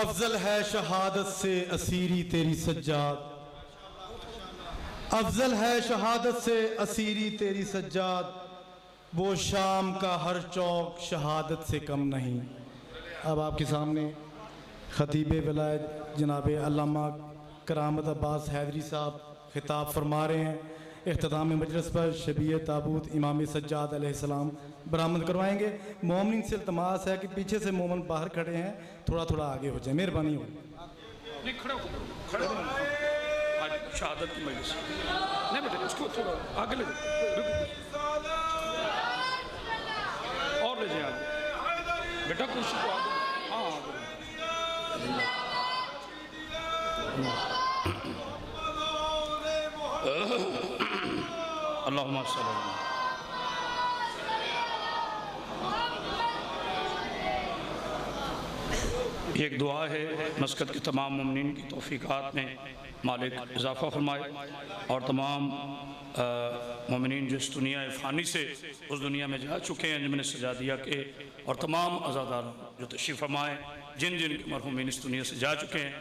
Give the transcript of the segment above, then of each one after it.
افضل ہے شہادت سے اسیری تیری سجاد، افضل ہے شہادت سے اسیری تیری سجاد، وہ شام کا ہر چوک شہادت سے کم نہیں۔ اب آپ کے سامنے خطیب ولایت جناب علامہ کرامت عباس حیدری صاحب خطاب فرما رہے ہیں۔ اختتام مجلس پر شبیہ تابوت امام سجاد علیہ السلام برآمد کروائیں گے۔ مومنین سے التماس ہے کہ پیچھے سے مومن باہر کھڑے ہیں، تھوڑا تھوڑا آگے ہو جائیں، مہربانی ہو۔ نہیں کھڑے ہو آج شہادت کی مجلس نہیں بیٹے، اس کو تھوڑا آگے لے اور لے جائیں آگے بیٹا، کرسی کو آگے ہاں اللہم صلی اللہ علیہ وسلم۔ یہ ایک دعا ہے، مسکت کے تمام مومنین کی توفیقات میں مالک اضافہ فرمائے، اور تمام مومنین جو اس دنیا فانی سے اس دنیا میں جا چکے ہیں انجمن سجادیہ کے، اور تمام عزادار جو تشریف فرمائے، جن جن کے مرحومین اس دنیا سے جا چکے ہیں،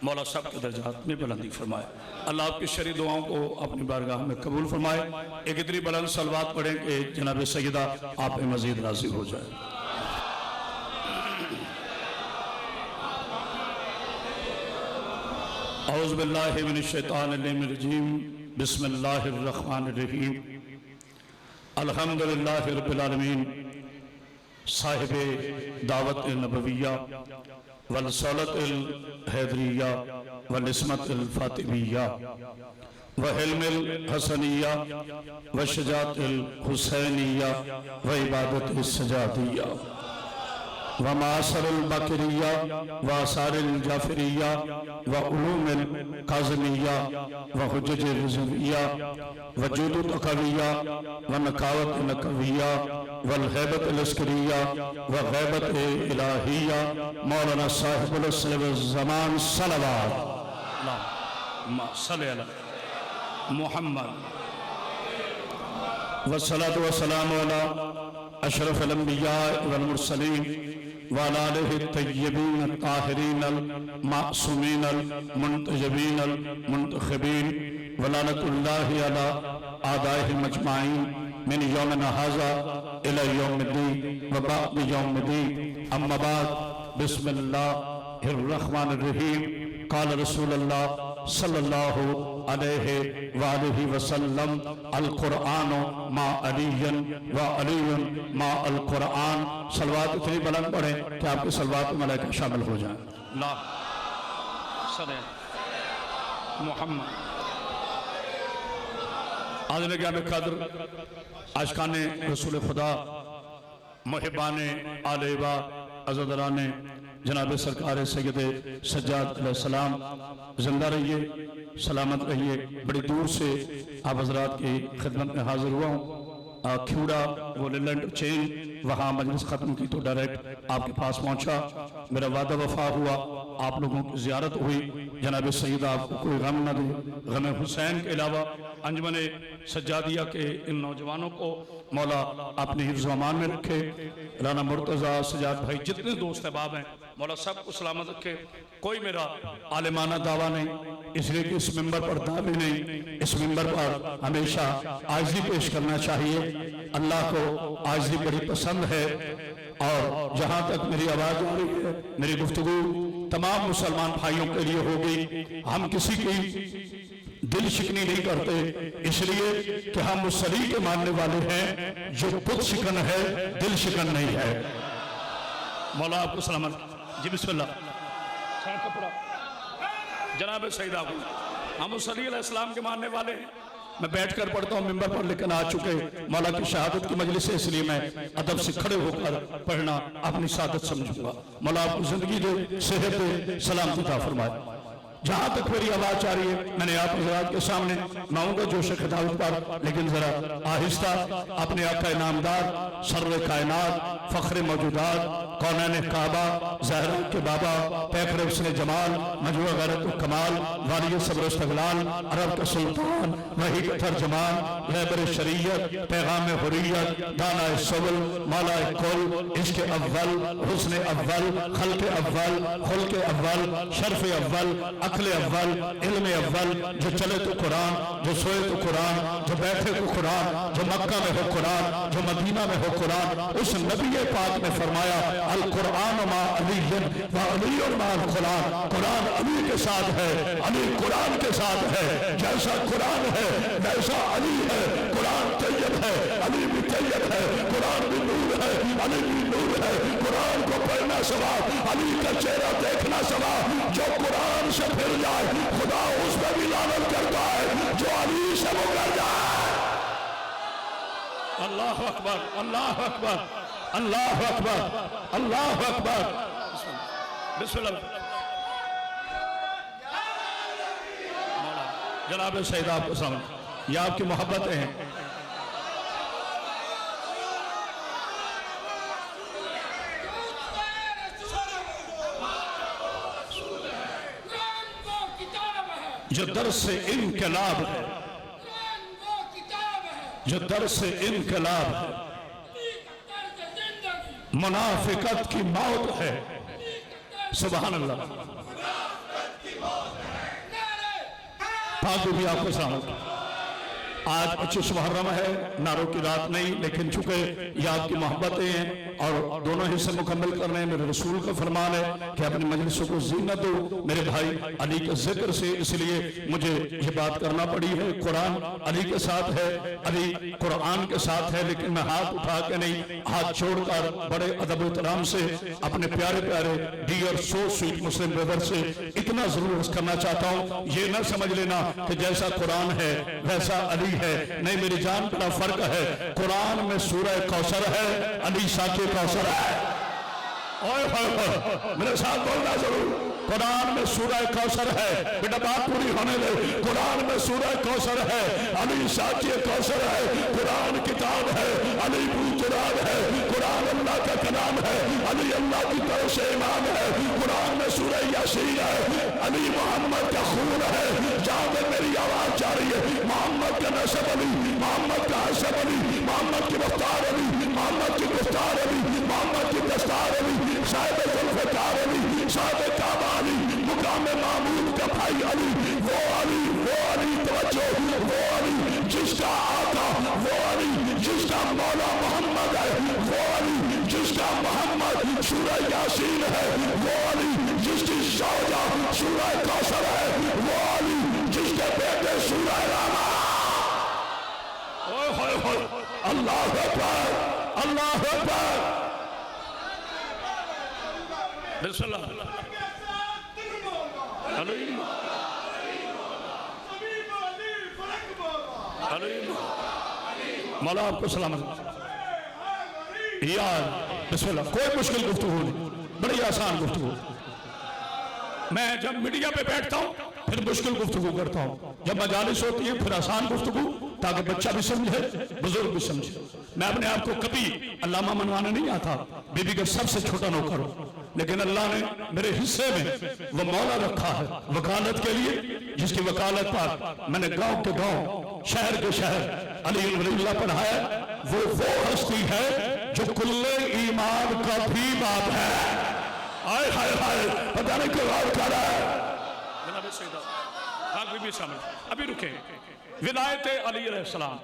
مولا صاحب کے درجات میں بلندی فرمائے۔ اللہ آپ کی شرعی دعاؤں کو اپنی بارگاہ میں قبول فرمائے۔ ایک اتنی بلند صلوات پڑھیں کہ جناب سیدہ آپ میں مزید راضی ہو جائے۔ اعوذ باللہ من الشیطان الرجیم، بسم اللہ الرحمن الرحیم، الحمدللہ رب العالمین، صاحب دعوت نبویہ والرسالت الحیدریہ والعصمت الفاطمیہ وحلم الحسنیہ وشجاعت الحسینیہ وعبادت السجادیہ ومعاصر الباقریہ وآثار الجعفریہ وعلوم القاظمیہ وحجج الرضویہ وجود التقویہ ونقاوت النقویہ والحیبت العسکریہ وغیبت الہیہ مولانا صاحب العصر والزمان صلوات اللہم صلی علی محمد والصلاة والسلام علی اشرف الانبیاء والمرسلین وعلى آلہ الطیبین الطاہرین المعصومین المنتجبین المنتخبین ولعنت اللہ علی اعدائهم اجمعین من یومنا ھذا الی یوم الدین وبعد یوم الدین، اما بعد، بسم اللہ الرحمن الرحیم۔ قال رسول اللہ صلی اللہ علیہ وآلہ وسلم، القرآن ما علی و علی ما القرآن۔ صلوات اتنی بلند پڑھیں کہ آپ کے صلوات میں ملائکہ شامل ہو جائیں۔ اللہ صلی اللہ محمد۔ آدھنے گیا میں قدر عاشقان رسول خدا، محبان آل و عزادران جناب سرکار سید سجاد علیہ السلام، زندہ رہیے، سلامت رہیے۔ بڑی دور سے آپ حضرات کی خدمت میں حاضر ہوا ہوں، کھیوڑا وہ لینڈ چین، وہاں مجلس ختم کی تو ڈائریکٹ آپ کے پاس پہنچا، میرا وعدہ وفا ہوا، آپ لوگوں کی زیارت ہوئی۔ جناب سیدہ آپ کو کوئی غم نہ دے، غم حسین کے علاوہ انجمن سجادیہ کے ان نوجوانوں کو مولا اپنے حفظ و امان میں رکھے۔ رانا مرتضیٰ، سجاد بھائی، جتنے دوست احباب ہیں، مولا سب کو سلامت رکھے۔ کوئی میرا عالمانہ دعویٰ نہیں، اس لیے کہ اس ممبر پر دعوی نہیں، اس ممبر پر ہمیشہ عاجزی پیش کرنا چاہیے۔ اللہ کو عاجزی بڑی پسند ہے، اور جہاں تک میری آواز آ رہی ہے، میری گفتگو تمام مسلمان بھائیوں کے لیے ہوگی۔ ہم کسی کی دل شکنی نہیں کرتے، اس لیے کہ ہم اس صلیب کے ماننے والے ہیں جو بت شکن ہے، دل شکن نہیں ہے۔ مولا آپ کو سلامت۔ جی بسم اللہ۔ کپڑا جناب سیدہ کو، ہم اس صلی علیہ السلام کے ماننے والے ہیں۔ میں بیٹھ کر پڑھتا ہوں ممبر پر، لیکن آ چکے مولا کی شہادت کی مجلس ہے، اس لیے میں ادب سے کھڑے ہو کر پڑھنا اپنی سعادت سمجھوں گا۔ مولا آپ کو زندگی دے، صحت دے، سلامتی عطا فرمائے۔ جہاں تک میری آواز آ رہی ہے میں نے آپ حضرات کے سامنے ماؤں گا جوش خطابت پر، لیکن ذرا آہستہ اپنے آقا نامدار سر کائنات فخر موجودات کونین کعبہ زہرا کے بابا پیکر حسن جمال مجموع غیرت و کمال والی صبر و استقلال عرب کا سلطان وحی کا ترجمان رہبر شریعت پیغام حریت دانا سبل مالا کل عشق اول حسن اول خلق اول خلق اول شرف اول عقل اول علم اول، جو چلے تو قرآن، جو سوئے تو قرآن، جو بیٹھے تو قرآن، جو مکہ میں ہو قرآن، جو مدینہ میں ہو قرآن۔ اس نبی پاک نے فرمایا القرآن ما علی و علی ما القرآن، قرآن علی کے ساتھ ہے، علی قرآن کے ساتھ ہے، جیسا قرآن ہے ویسا علی ہے، قرآن طیب ہے علی بھی طیب ہے، قرآن بھی نور ہے علی بھی نور ہے، قرآن کو پڑھنا ثواب، علی کا چہرہ دیکھنا ثواب، جو قرآن سے پھر جائے خدا اس پہ بھی لعنت کرتا ہے جو علی سے مکر جائے۔ اللہ اکبر اللہ اکبر اللہ اکبر اللہ اکبر، بسم اللہ۔ جناب سید آپ کو سامنے یہ آپ کی محبتیں ہیں۔ جو درس انقلاب ہے، جو درس انقلاب ہے، منافقت کی موت ہے، سبحان اللہ۔ پاک بھی آپ کو سلام۔ آج 25 محرم ہے، نعروں کی رات نہیں، لیکن چونکہ یہ آپ کی محبتیں ہیں اور دونوں حصے مکمل کرنے ہیں، میرے رسول کا فرمان ہے کہ اپنی مجلسوں کو زینت دو میرے بھائی علی کے ذکر سے، اس لیے مجھے یہ بات کرنا پڑی ہے۔ قرآن علی کے ساتھ ہے، علی قرآن کے ساتھ ہے، لیکن میں ہاتھ اٹھا کے نہیں، ہاتھ چھوڑ کر بڑے ادب و احترام سے اپنے پیارے پیارے ڈیئر سو سویٹ مسلم بردر سے اتنا ضرور عرض کرنا چاہتا ہوں، یہ نہ سمجھ لینا کہ جیسا قرآن ہے ویسا علی ہے، نہیں میری جان بڑا فرق ہے۔ قرآن میں سورہ کوثر ہے، علی ساقی کوثر ہے۔ میرے ساتھ بولنا ضرور، قرآن میں سورہ کوثر ہے، بیٹا بات پوری ہونے لے، قرآن میں سورہ کوثر ہے، علی ساقی کوثر ہے، قرآن کتاب ہے، علی بوتران ہے، قرآن اللہ کا کلام ہے، علی اللہ کی طرف سے امام ہے، قرآن میں سورہ یاسین ہے، علی محمد کا خون ہے، جہاں میں میری آواز جا رہی ہے، محمد کا نسب علی، محمد کا حسب علی، محمد کی رفتار علی، محمد کی گفتار علی، محمد کی دستار علی، صاحب ذوالفقار علی، صاحب کعبہ علی، مقام معمود کا بھائی علی، وہ علی توجہ، وہ علی جس کا آقا، وہ علی جس کا مولا محمد ہے، وہ علی جس کا محمد سورہ یاسین ہے، وہ علی جس کی زوجہ سورہ کوثر ہے، وہ علی جس کے بیٹے سورہ راما۔ اللہ اکبر اللہ اکبر، بسم اللہ۔ مولا آپ کو سلامت یار، بسم اللہ۔ کوئی مشکل گفتگو نہیں، بڑی آسان گفتگو۔ میں جب میڈیا پہ بیٹھتا ہوں پھر مشکل گفتگو کرتا ہوں، جب مجالس ہوتی ہے پھر آسان گفتگو، تاکہ بچہ بھی سمجھے بزرگ بھی سمجھے۔ میں اپنے آپ کو کبھی علامہ منوانے نہیں آتا، بی بی کا سب سے چھوٹا نوکر ہوں، لیکن اللہ نے میرے حصے میں وہ مولا رکھا ہے وکالت کے لیے، جس کی وکالت پر میں نے گاؤں کے گاؤں شہر کے شہر علی ولی اللہ پڑھایا۔ وہ ہستی ہے جو کل ایمان کا بھی باپ ہے۔ آئے ہائے ہائے، پتہ نہیں کیوں غور کر رہا ہے۔ جناب سیدہ آگ بھی شامل، ابھی رکیں۔ ولایت علی علیہ السلام،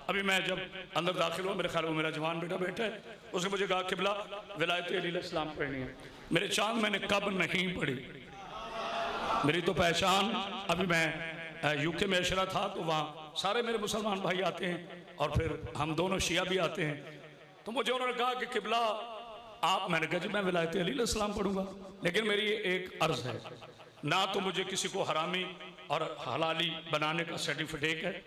ابھی میں جب اندر داخل ہوں، میرے خیال وہ میرا جوان بیٹا بیٹھا ہے، اس نے مجھے کہا قبلہ ولایت علی علیہ السلام پڑھنی ہے۔ میرے چاند میں نے کب نہیں پڑھی، میری تو پہچان، ابھی میں یو کے میں عشرہ تھا تو وہاں سارے میرے مسلمان بھائی آتے ہیں اور پھر ہم دونوں شیعہ بھی آتے ہیں، تو مجھے انہوں نے کہا کہ قبلہ آپ، میں نے کہا جی میں ولایت علی علیہ السلام پڑھوں گا، لیکن میری ایک عرض ہے، نہ تو مجھے کسی کو حرامی اور حلالی بنانے کا سرٹیفکیٹ ہے،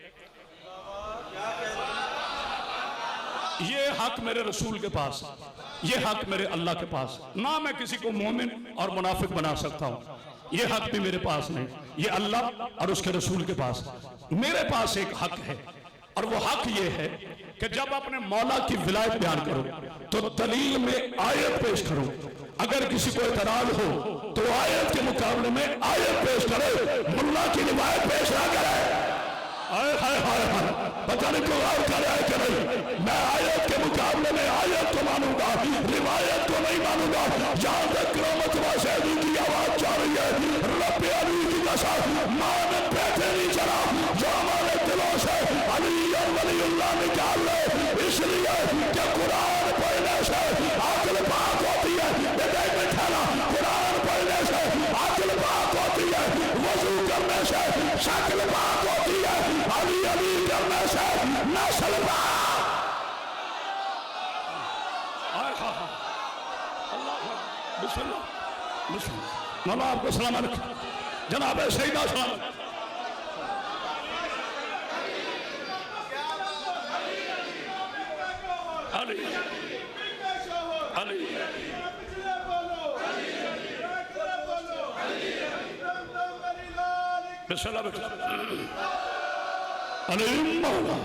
یہ حق میرے رسول کے پاس، یہ حق میرے اللہ کے پاس، نہ میں کسی کو مومن اور منافق بنا سکتا ہوں۔ یہ حق بھی میرے پاس نہیں، یہ اللہ اور اس کے رسول کے پاس۔ میرے پاس ایک حق ہے، اور وہ حق یہ ہے کہ جب اپنے مولا کی ولایت بیان کرو تو دلیل میں آیت پیش کرو۔ اگر کسی کو اعتراض ہو تو آیت کے مقابلے میں آیت پیش کرے، ملا کی روایت پیش نہ کرے۔ آئے ہائے ہائے ہائے، پتہ نہیں کوئی غور کر رہا ہے کہ نہیں؟ میں آیت کے مقابلے میں آیت کو مانوں گا، روایت کو نہیں مانوں گا۔ جہاں تک کرامت واسعی کی آواز جا رہی ہے، رب علی کی قسم مان بیٹھے نہیں چلا، جو ہمارے دلوں سے علی اور ولی اللہ نکال لے، اس لیے کہ قرآن پڑھنے سے عقل پاک ہوتی ہے۔ یہ بٹھانا، قرآن پڑھنے سے عقل پاک ہوتی ہے، وضو کرنے سے شکل پاک ہوتی ہے، علی علی کرنے سے نسل پاک۔ بسم اللہ، بسم اللہ۔ مولا آپ کو سلامت رکھے، جناب سیدہ سلامت۔ علی علی بسم اللہ علی مولا۔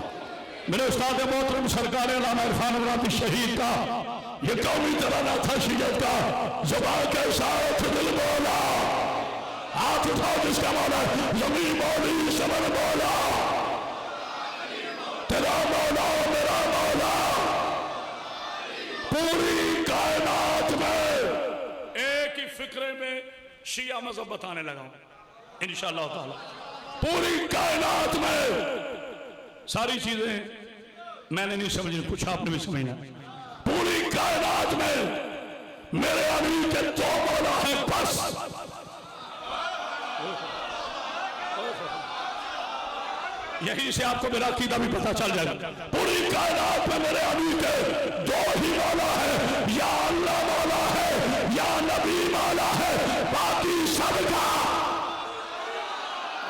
میرے استاد محترم سرکار علامہ عرفان ابراہیم شہید کا یہ قومی ترانہ تھا شیعت کا، زبان کے ساتھ دل مولا، ہاتھ اٹھاؤ جس کا مولا، زمین مولی سمن مولا، تیرا مولا میرا مولا۔ پوری کائنات میں ایک ہی فکرے میں شیعہ مذہب بتانے لگا ہوں انشاءاللہ تعالی۔ پوری کائنات میں ساری چیزیں میں نے نہیں سمجھنی، کچھ آپ نے بھی سمجھنا۔ پوری کائنات میں میرے علی کے دو مولا ہیں بس۔ یہیں سے آپ کو میرا عقیدہ بھی پتہ چل جائے گا۔ پوری کائنات میں میرے علی کے دو ہی مولا ہیں، یا اللہ مولا ہے یا نبی مولا ہے، باقی سب کا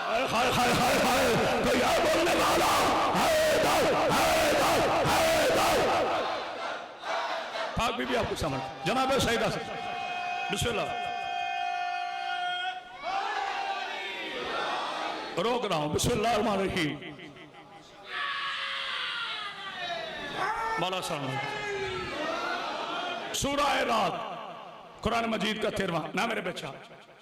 ہائے ہائے ہائے ہائے کوئی ہے بولنے والا، حیدر حیدر حیدر۔ پاک بی بی آپ کو سمجھ، جناب سیدہ سے بسم اللہ۔ روک رہا ہوں، بسم اللہ الرحمن الرحیم۔ مولا سلام۔ سورہ رات قرآن مجید کا 13واں۔ نہ میرے بچہ،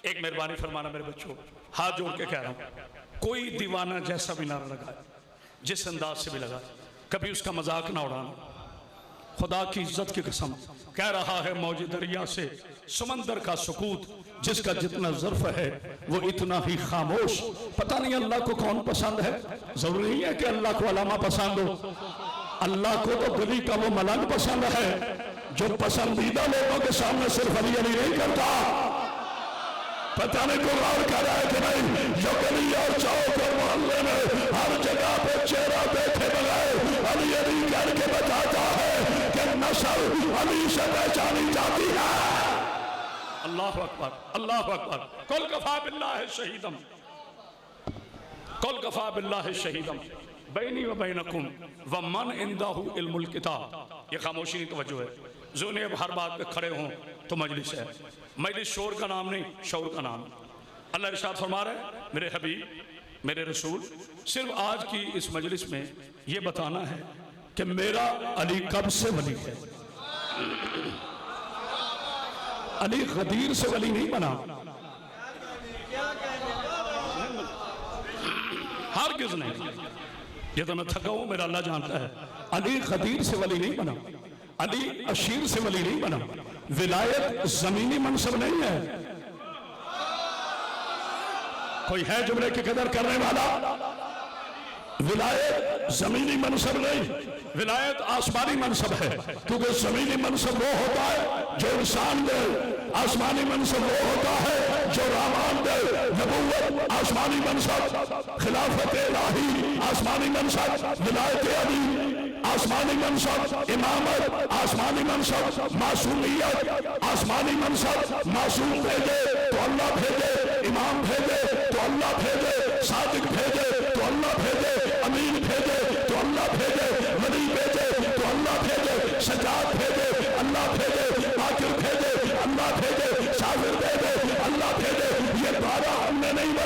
ایک مہربانی فرمانا میرے بچوں، ہاتھ جوڑ کے کہہ رہا ہوں، کوئی دیوانہ جیسا بھی نعرہ لگائے، جس انداز سے بھی لگائے، کبھی اس کا مذاق نہ اڑانا۔ خدا کی عزت کی قسم کہہ رہا ہے موج دریا سے سمندر کا سکوت، جس کا جتنا ظرف ہے وہ اتنا ہی خاموش۔ پتہ نہیں اللہ کو کون پسند ہے، ضروری نہیں ہے کہ اللہ کو علامہ پسند ہو، اللہ کو تو گلی کا وہ ملنگ پسند ہے جو پسندیدہ لوگوں کے سامنے صرف علی علی نہیں کرتا۔ پتہ نہیں کو غور کر رہا ہے کہ نہیں، جو گلی اور چوک اور محلے میں ہر جگہ پہ چہرہ دیکھے بغیر علی علی کر کے بتاتا ہے کہ نسل علی سے پہچانی جاتی ہے۔ اللہ اکبر، اللہ اکبر۔ قل کفا باللہ شہیدم، قل کفا باللہ شہیدم بینی و بینکم ومن عندہ علم الکتاب۔ یہ خاموشی نہیں توجہ ہے، زونیں اب ہر بات پہ کھڑے ہوں تو مجلس ہے۔ مجلس شور کا نام نہیں، شعور کا نام۔ اللہ ارشاد فرما رہا ہے، میرے حبیب میرے رسول، صرف آج کی اس مجلس میں یہ بتانا ہے کہ میرا علی کب سے ولی ہے۔ علی غدیر سے ولی نہیں بنا، ہرگز نہیں۔ یہ تو میں تھکا ہوں، میرا اللہ جانتا ہے۔ علی غدیر سے ولی نہیں بنا، علی اشیر سے ولی نہیں بنا۔ ولایت زمینی منصب نہیں ہے۔ کوئی ہے جملے کی قدر کرنے والا؟ ولایت زمینی منصب نہیں، ولایت آسمانی منصب ہے، کیونکہ زمینی منصب وہ ہوتا ہے جو انسان دے، آسمانی منصب وہ ہوتا ہے جو رحمان دے۔ نبوت آسمانی منصب، خلافت الہی آسمانی منصب، ولایت علی آسمانی منصب، امامت آسمانی منصب، معصومیت آسمانی منصب۔ معصوم بھیجے تو اللہ بھیجے، امام بھیجے تو اللہ بھیجے، صادق بھیجے تو اللہ بھیجے، امین بھیجے تو اللہ بھیجے، ولی بھیجے تو اللہ بھیجے، سجاد بھیجے اللہ بھیجے، باقر بھیجے اللہ بھیجے، شاذر بھیجے اللہ بھیجے۔ یہ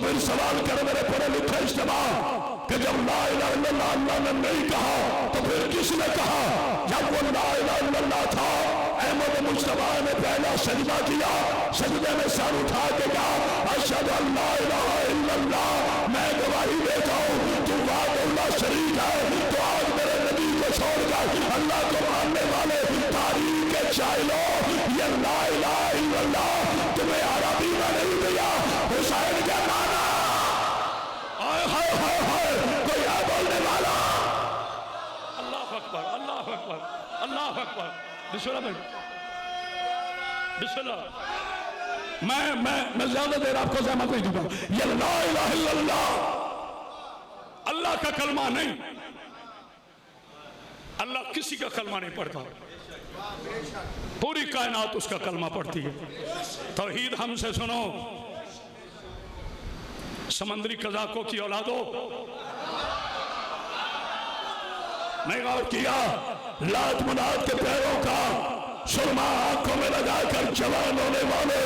تو پھر سوال کر میرے پڑھے لکھے اجتماع کہ جب لا الہ الا اللہ اللہ نے نہیں کہا تو پھر کس نے کہا؟ جب وہ لا الہ الا اللہ تھا، احمد مجتبیٰ نے پہلا سجدہ کیا، سجدے میں سر اٹھا کے کہا اشہد ان لا الہ الا اللہ، میں گواہی دیتا ہوں تو وحدہ لا شریک ہے۔ تو آج میرے نبی کو چھوڑ کر اللہ کو ماننے والے تاریخ کے چاہلو، یہ لا الہ الا اللہ تمہیں عربی میں نہیں دیا، حسین کے مانا آئے ہائے ہائے ہائے کوئی ہے بولنے والا؟ اللہ اکبر، اللہ اکبر، اللہ اکبر، بسم اللہ بسم اللہ۔ میں زیادہ دیر آپ کو زحمت نہیں دوں گا۔ یہ لا الہ الا اللہ اللہ کا کلمہ نہیں، اللہ کسی کا کلمہ نہیں پڑھتا، پوری کائنات اس کا کلمہ پڑھتی ہے۔ توحید ہم سے سنو، سمندری قزاقوں کی اولادو، نہیں غور کیا؟ لات مناد کے پیروں کا سرما آنکھوں میں لگا کر جوان ہونے والے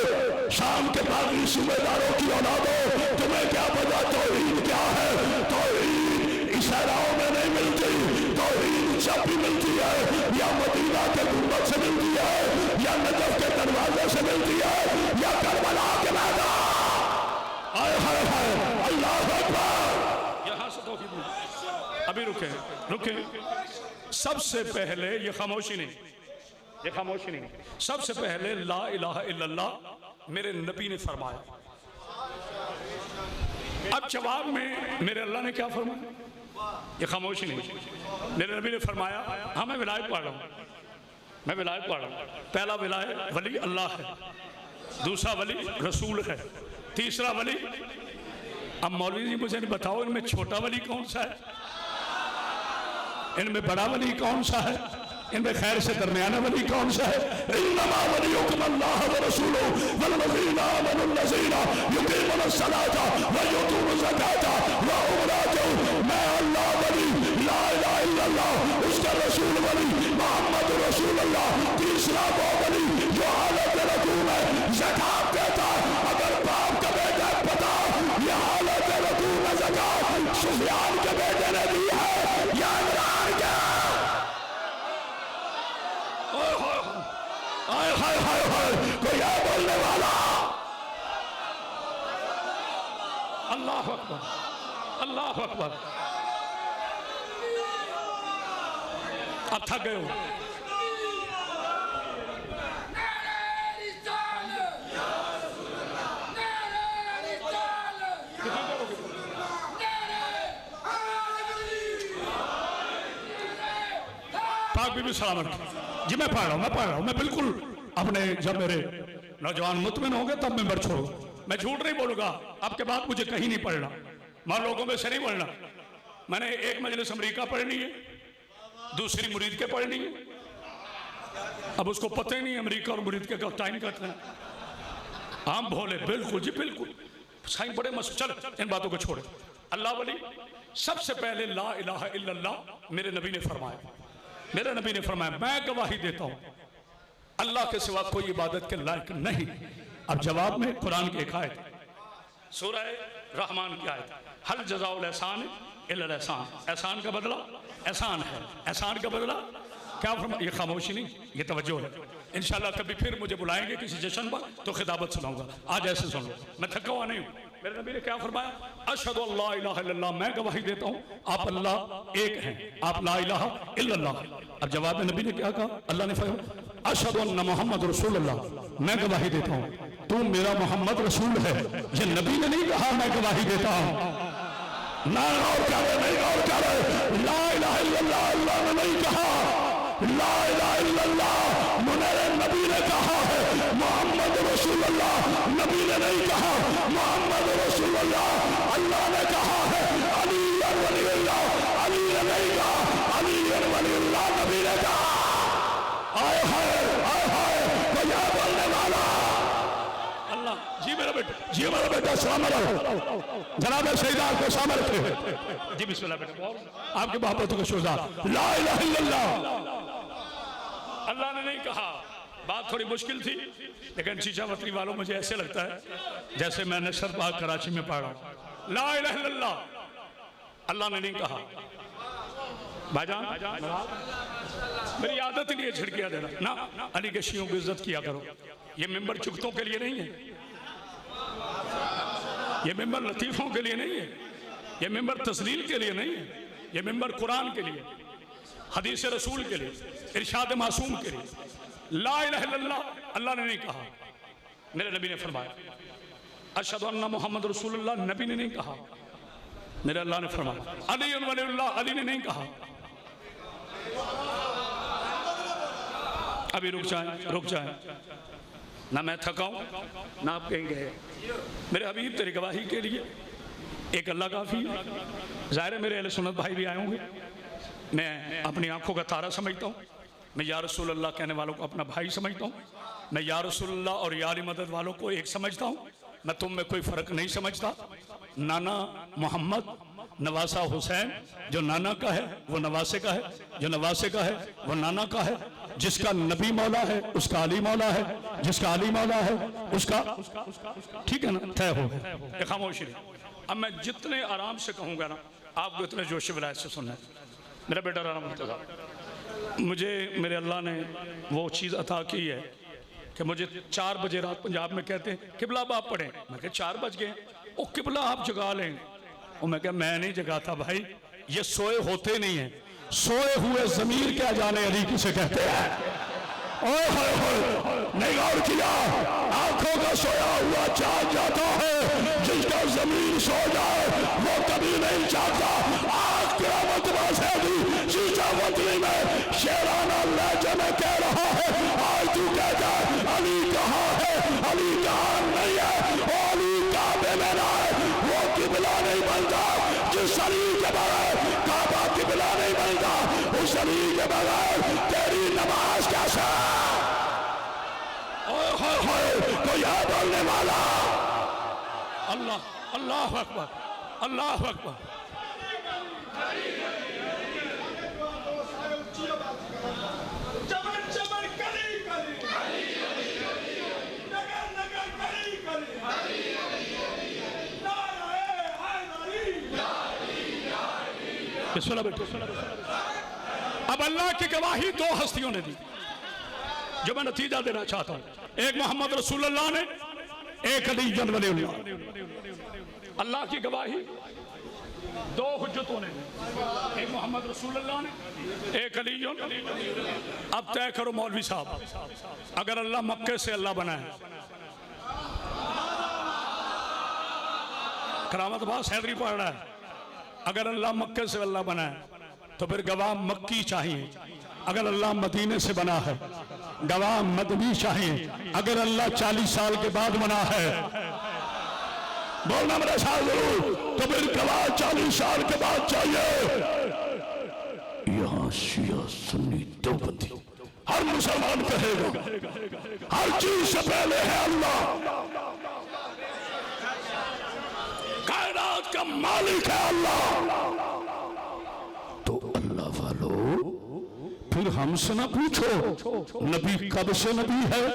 شام کے باغی صوبے داروں کی اولادو، تمہیں کیا پتا توحید کیا ہے؟ توحید اشاراؤں میں نہیں ملتی، توحید جب بھی ملتی ہے یا مدینہ کے گنبد سے ملتی ہے، یا نجف کے دروازے سے ملتی ہے، یا کربلا کے میدان۔ آئے ہائے ہائے اللہ اکبر۔ یہاں سے توحید ملتی، ابھی رکے سب سے پہلے یہ خاموشی نہیں، سب سے پہلے لا الہ الا اللہ میرے نبی نے فرمایا۔ اب جواب میں میرے اللہ نے کیا فرمایا؟ یہ خاموشی نہیں، میرے نبی نے فرمایا ہاں میں ولایت پڑھ رہا ہوں، پہلا ولی اللہ ہے، دوسرا ولی رسول ہے، تیسرا ولی۔ اب مولوی جی مجھے بتاؤ ان میں چھوٹا ولی کون سا ہے، ان میں بڑا ولی کون سا ہے، ان میں خیر سے درمیانہ ولی کون سا ہے؟ انما ولیکم اللہ ورسولہ والذین آمنوا الذین یقیمون الصلاۃ ویؤتون الزکاۃ وهم راجعون۔ میں اللہ ولی، لا الہ الا اللہ اس کا رسول ولی محمد رسول اللہ، تیسرا وہ ولی جو حالت رکوع میں زکات دیتا ہے۔ اگر باپ کا بیٹا پتا یہ حالت رکوع میں زکات سفیان کے بیٹے نے دی ہے یا عمران کے، آئے ہائے ہائے ہائے کوئی ہے بولنے والا؟ اللہ اکبر، اللہ اکبر۔ اب تھک گئے ہو؟ پاک بی بی سلامت جی میں پڑھ رہا ہوں میں بالکل اپنے، جب میرے نوجوان مطمئن ہوں گے تب میں بڑھ چھوڑوں، میں جھوٹ نہیں بولوں گا، اب کے بعد مجھے کہیں نہیں پڑھنا، میں لوگوں میں سے نہیں پڑھنا۔ میں نے ایک مجلس امریکہ پڑھنی ہے، دوسری مرید کے پڑھنی ہے، اب اس کو پتہ ہی نہیں امریکہ اور مرید کے ٹائم کرتے ہیں، عام بھولے، بالکل جی بالکل سائیں بڑے مست، چل ان باتوں کو چھوڑے۔ اللہ ولی سب سے پہلے لا الہ الا اللہ میرے نبی نے فرمایا، میں گواہی دیتا ہوں اللہ کے سوا کوئی عبادت کے لائق نہیں۔ اب جواب میں قرآن کی ایک آیت، سورہ رحمان کی آیت، حل جزاء الاحسان الا الاحسان، احسان کا بدلہ احسان ہے، احسان کا بدلہ کیا فرمایا؟ یہ خاموشی نہیں، یہ توجہ ہے۔ انشاءاللہ کبھی پھر مجھے بلائیں گے کسی جشن پر تو خطابت سناؤں گا، آج ایسے سن لو، میں تھکا ہوا نہیں ہوں۔ میرے نبی نے کیا فرمایا؟ اشہد ان لا الہ الا اللہ، میں گواہی دیتا ہوں آپ اللہ ایک ہیں، آپ لا الہ الا اللہ۔ اب جواب میں نبی نے کیا کہا؟ اللہ نے فرمایا اشہد ان محمد رسول اللہ، میں گواہی دیتا ہوں تو میرا محمد رسول ہے۔ یہ نبی نے نہیں کہا میں گواہی دیتا ہوں، نہ غور کرے، نہیں غور کرے، لا الہ الا اللہ اللہ نے نہیں کہا، لا الہ الا اللہ میرے نبی نے کہا ہے، محمد رسول اللہ نبی نے نہیں کہا، محمد رسول اللہ اللہ نے کہا ہے، علی ولی اللہ علی نے نہیں کہا، علی ولی اللہ نبی نے کہا۔ آئے ہائے کوئی ہے بولنے والا؟ اللہ جی میرا بیٹا سلام علیکم، جناب شہیدان کو سامنے رکھے جی، بسم اللہ بیٹا، آپ کے محبتوں کا شوزا، لا الہ الا اللہ اللہ نے نہیں کہا، بات تھوڑی مشکل تھی لیکن چیچا وطنی والوں مجھے ایسے لگتا ہے جیسے میں نشر پاک کراچی میں پڑھا لا الہ الا اللہ اللہ نے نہیں کہا بھائی جان میری عادت ہی نہیں ہے جھڑکیاں دینا نا علی کے شیعوں کی عزت کیا کرو یہ ممبر چکتوں کے لیے نہیں ہے یہ ممبر لطیفوں کے لیے نہیں ہے یہ ممبر تسلیل کے لیے نہیں ہے یہ ممبر قرآن کے لیے حدیث رسول کے لیے ارشاد معصوم کے لیے لا الہ الا اللہ اللہ نے نہیں کہا میرے نبی نے فرمایا اشہدو ان محمد رسول اللہ نبی نے نہیں کہا میرے اللہ نے فرمایا علی ولی اللہ علی نے نہیں کہا ابھی رک جائیں نہ میں تھکاؤں نہ آپ کہیں گے میرے حبیب تیری گواہی کے لیے ایک اللہ کافی ہے ظاہر ہے میرے اہل سنت بھائی بھی آئے ہوں گے میں اپنی آنکھوں کا تارا سمجھتا ہوں میں یا رسول اللہ کہنے والوں کو اپنا بھائی سمجھتا ہوں میں یا رسول اللہ اور یا علی مدد والوں کو ایک سمجھتا ہوں میں تم میں کوئی فرق نہیں سمجھتا نانا محمد نواسہ حسین جو نانا کا ہے وہ نواسے کا ہے جو نواسے کا ہے وہ نانا کا ہے جس کا نبی مولا ہے اس کا علی مولا ہے جس کا علی مولا ہے اس کا ٹھیک ہے نا طے ہو گیا خاموشی اب میں جتنے آرام سے کہوں گا نا آپ کو اتنے جوش ولایت سے سننا ہے میرا بیٹا رانا مرتضیٰ مجھے میرے اللہ نے وہ چیز عطا کی ہے کہ مجھے 4 بجے رات پنجاب میں کہتے ہیں قبلہ اب آپ پڑھیں میں کہا 4 بج گئے وہ قبلہ آپ جگا لیں اور میں کہا میں نہیں جگاتا بھائی یہ سوئے ہوتے نہیں ہیں سوئے ہوئے ضمیر کیا جانے علی کسے کہتے ہیں اوہ ہوئے ہوئے نہیں غور کیا آنکھوں کا سویا ہوا چاند جاتا ہے جس کا ضمیر سو جائے وہ کبھی نہیں چاہتا آنکھ قیامت باسے دی چیچا وطنی میں شیرانہ لہجے میں کہہ رہا ہے آج تو کہتا ہے علی کہاں ہے علی کہاں نہیں ہے علی کعبے میں نہ ہے وہ قبلہ نہیں بنتا جس علی کے بغیر کعبہ قبلہ نہیں بنتا اس علی کے بغیر تیری نماز کیسا کوئی ہے بولنے والا اللہ اللہ اکبر اللہ اکبر اب اللہ کی گواہی 2 ہستیوں نے دی جو میں نتیجہ دینا چاہتا ہوں ایک محمد رسول اللہ نے ایک علی ولی اللہ اللہ کی گواہی 2 حجتوں نے ایک محمد رسول اللہ نے ایک علی اب طے کرو مولوی صاحب اگر اللہ مکے سے اللہ بنا ہے کرامت باز حیدری پڑھ رہا ہے اگر اللہ مکے سے اللہ بنا ہے تو پھر گواہ مکی چاہیے اگر اللہ مدینے سے بنا ہے گواہ مدنی چاہیے اگر اللہ 40 سال کے بعد بنا ہے بولنا میرے ساتھ ضرور تو پھر گواہ 40 سال کے بعد چاہیے یہاں شیعہ سنی دیوبندی ہر مسلمان کہے گا ہر چیز سے پہلے ہے اللہ کائنات کا مالک ہے اللہ تو اللہ والو پھر ہم سے نہ پوچھو نبی کب سے نبی ہے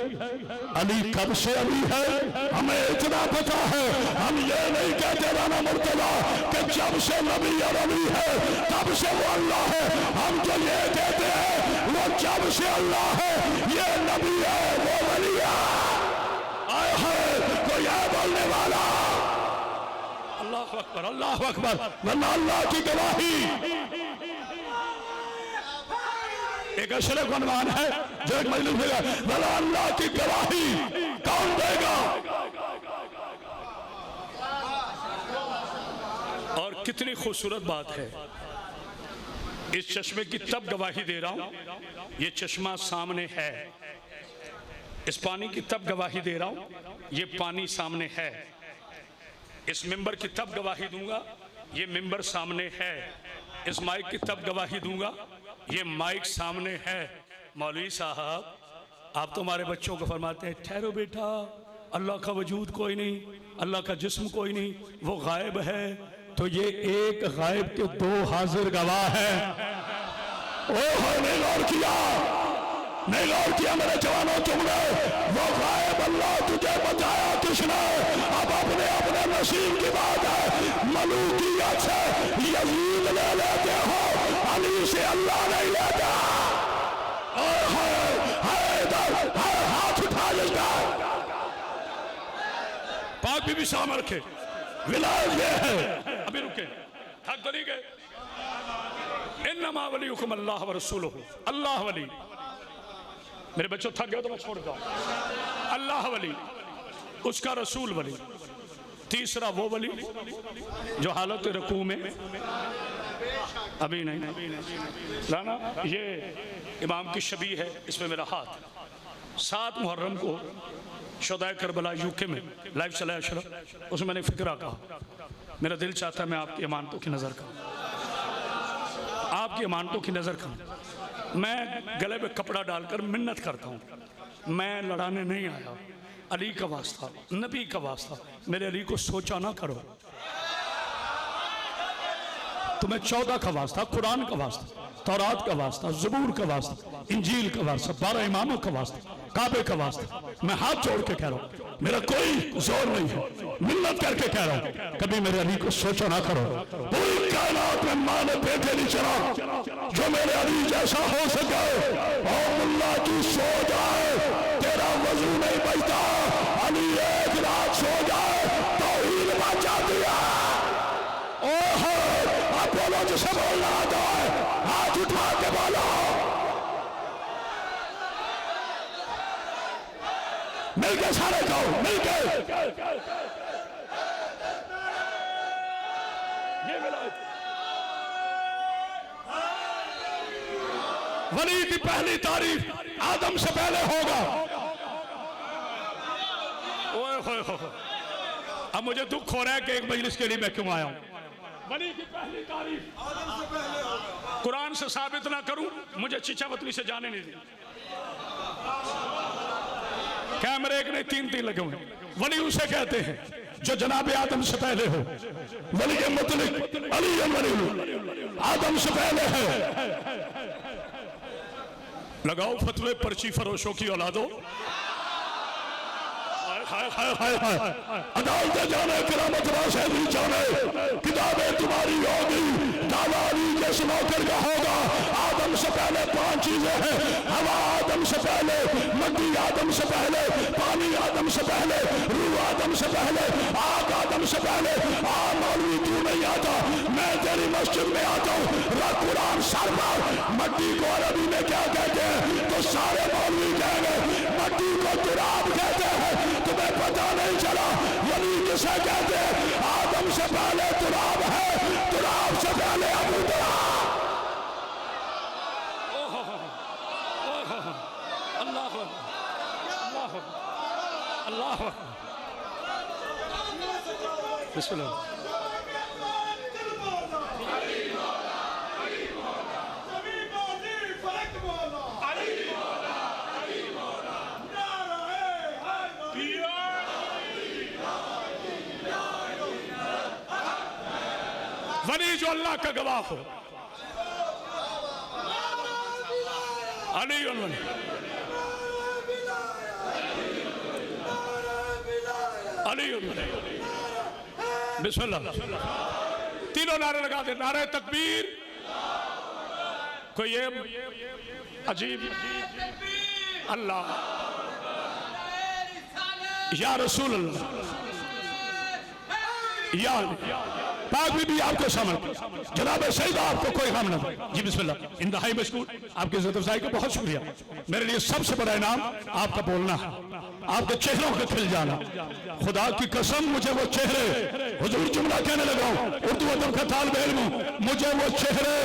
علی کب سے علی ہے ہمیں اتنا پتا ہے ہم یہ نہیں کہتے رانا مرتضیٰ کہ جب سے نبی اور علی ہے تب سے وہ اللہ ہے ہم جو یہ کہتے ہیں وہ جب سے اللہ ہے یہ نبی ہے وہ ولی ہے آئے ہے کوئی ہے بولنے والا اللہ اکبر اللہ اکبر ورنہ اللہ کی گواہی ایک اشرف عنوان ہے جو ایک مجلس میں گا بھلا اللہ کی گواہی کون دے گا اور کتنی خوبصورت بات ہے اس چشمے کی تب گواہی دے رہا ہوں یہ چشمہ سامنے ہے اس پانی کی تب گواہی دے رہا ہوں یہ پانی سامنے ہے اس ممبر کی تب گواہی دوں گا یہ ممبر سامنے ہے اس مائک کی تب گواہی دوں گا یہ مائک سامنے ہے مولوی صاحب آپ تو ہمارے بچوں کو فرماتے ہیں ٹھہرو بیٹا اللہ کا وجود کوئی نہیں اللہ کا جسم کوئی نہیں وہ غائب ہے تو یہ ایک غائب کے 2 حاضر گواہ ہیں اوہ نے غور کیا نہیں غور کیا میرے جوانوں تم نے؟ وہ غائب اللہ تجھے بچایا کس نے؟ اب اپنے اپنے نصیب کی بات ہے، ملوکیت سے یزید لے لیتے ہو، علی سے اللہ نہیں لیتا۔ ہاتھ اٹھا لیتا پاک بی بی سامنے رکھے، ولایت یہ ہے۔ ابھی رکے، تھک تو نہیں گئے؟ انما ولیکم اللہ ورسولہ، اللہ ولی، میرے بچوں تھک گئے تو میں چھوڑ دوں، اللہ ولی، اس کا رسول ولی، تیسرا وہ ولی جو حالت رکوع میں ابھی نہیں لانا، یہ امام کی شبیہ ہے، اس میں میرا ہاتھ۔ 7 محرم کو شہدائے کربلا UK میں لائیو چلایا شرح، اس میں میں نے فکرہ کہا، میرا دل چاہتا ہے میں آپ کی امانتوں کی نظر کروں، آپ کی امانتوں کی نظر کروں۔ میں گلے میں کپڑا ڈال کر منت کرتا ہوں، میں لڑانے نہیں آیا، علی کا واسطہ، نبی کا واسطہ، میرے علی کو سوچا نہ کرو، تمہیں 14 کا واسطہ، قرآن کا واسطہ، تورات کا واسطہ، زبور کا واسطہ، انجیل کا واسطہ، 12 اماموں کا واسطہ، کعبے کا واسطہ، میں ہاتھ جوڑ کے کہہ رہا ہوں، میرا کوئی زور نہیں ہے، منت کر کے کہہ رہا ہوں، کبھی میرے علی کو سوچا نہ کرو۔ پوری کائنات میں ماں نے بیٹے نہیں چلا جو میرے علی جیسا ہو سکے، اور اللہ کی سو جائے تیرا وضو نہیں بچتا، علی ایک رات سو جائے توحید بچا دیا۔ آپ بولو جسے بولنا آتا ہے، ہاتھ اٹھا کے بولو، مل کے سارے کہو، مل کے۔ یہ ولایت ولی کی پہلی تعریف آدم سے پہلے ہوگا۔ اب مجھے دکھ ہو رہا ہے کہ ایک مجلس کے لیے میں کیوں آیا ہوں۔ ولی کی پہلی تعریف قرآن سے ثابت نہ کروں، مجھے چچا وطنی سے جانے نہیں دیں۔ کیمرے ایک نہیں 3 لگے ہوئے۔ ولی اسے کہتے ہیں جو جناب آدم سے پہلے ہو، ولی مطلق علی ولی آدم سے پہلے ہے۔ لگاؤ فتوے پرچی فروشوں کی اولادوں، عدالتیں جانے کرامت واسے بھی جانے، کتابیں تمہاری ہوگی، دادا علی جیسے نوکر کا ہوگا۔ آدم سے پہلے 5 چیزیں ہیں، ہوا آدم سے پہلے، مٹی آدم سے پہلے، پانی آدم سے پہلے، روح آدم سے پہلے، آگ آدم سے پہلے۔ مولوی تو نہیں آتا، میں تیری مسجد میں آتا ہوں، رکھ قرآن سر پر۔ مٹی کو عربی میں کیا کہتے ہیں تو سارے مولوی کہیں گے مٹی کو تراب کہتے ہیں، تمہیں پتہ نہیں چلا ولی کسے کہتے ہیں؟ آدم سے پہلے تراب ہے، تراب سے پہلے ابو تراب۔ اللہ اللہ اللہ بسم اللہ۔ ولی جو اللہ کا گواہ ہو، علی ولی، علی ولی، بسم اللہ۔ تینوں نعرے لگا دے، نعرہ تکبیر۔ کوئی یہ عجیب اللہ یا رسول اللہ یا پاک بی بی آپ کو سامنے، جناب سیدہ آپ کو کوئی غم نہ دے۔ جی بسم اللہ، انتہائی مشکور، آپ کی عزت افزائی کا بہت شکریہ۔ میرے لیے سب سے بڑا انعام آپ کا بولنا، آپ کے چہروں کے کھل جانا۔ خدا کی قسم مجھے وہ چہرے، حضور جملہ کہنے لگا ہوں، اردو ادب کا طالب علم ہوں، مجھے وہ چہرے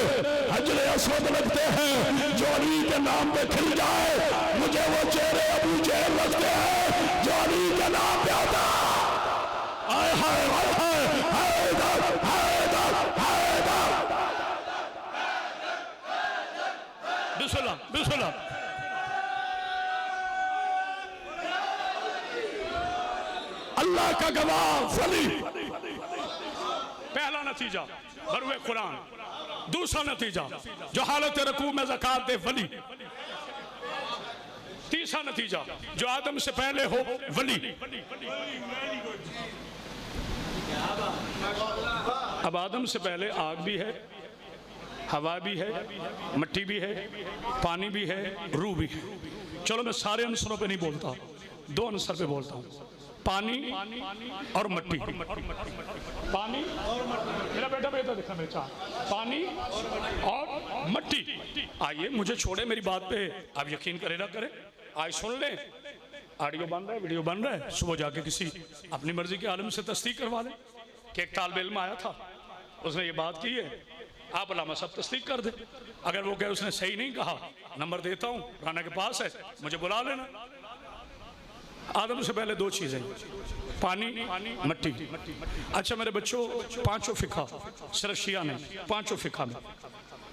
حجر اسود لگتے ہیں جو علی کے نام پہ کھل جائے، مجھے وہ چہرے ابو جہل لگتے ہیں جو علی کے نام پہ آتا۔ آئے ہائے ہائے بسم اللہ۔ اللہ کا گواہ ولی، پہلا نتیجہ بروئے قرآن، دوسرا نتیجہ جو حالت رکوع میں زکوٰۃ دے ولی، تیسرا نتیجہ جو آدم سے پہلے ہو ولی. اب آدم سے پہلے آگ بھی ہے، ہوا بھی ہے، مٹی بھی ہے، پانی بھی ہے، روح بھی ہے. چلو میں سارے عنصروں پہ نہیں بولتا، دو عنصر پہ بولتا ہوں، پانی اور مٹی. پانی میرا بیٹا دکھا میرے چاہ، پانی اور مٹی. آئیے مجھے چھوڑے میری بات پہ، آپ یقین کرے نہ کرے، آج سن لیں. آڈیو بن رہا ہے، ویڈیو بن رہا ہے، صبح جا کے کسی اپنی مرضی کے عالم سے تصدیق کروا لیں کہ ایک طالب علم آیا تھا، اس نے یہ بات کی ہے، آپ علامہ صاحب تصدیق کر دیں. اگر وہ کہے اس نے صحیح نہیں کہا، نمبر دیتا ہوں، رانا کے پاس ہے، مجھے بلا لینا. آدم سے پہلے دو چیزیں، پانی مٹی. اچھا میرے بچوں، پانچوں فقہ، صرف شیعہ نہیں، پانچوں فقہ میں،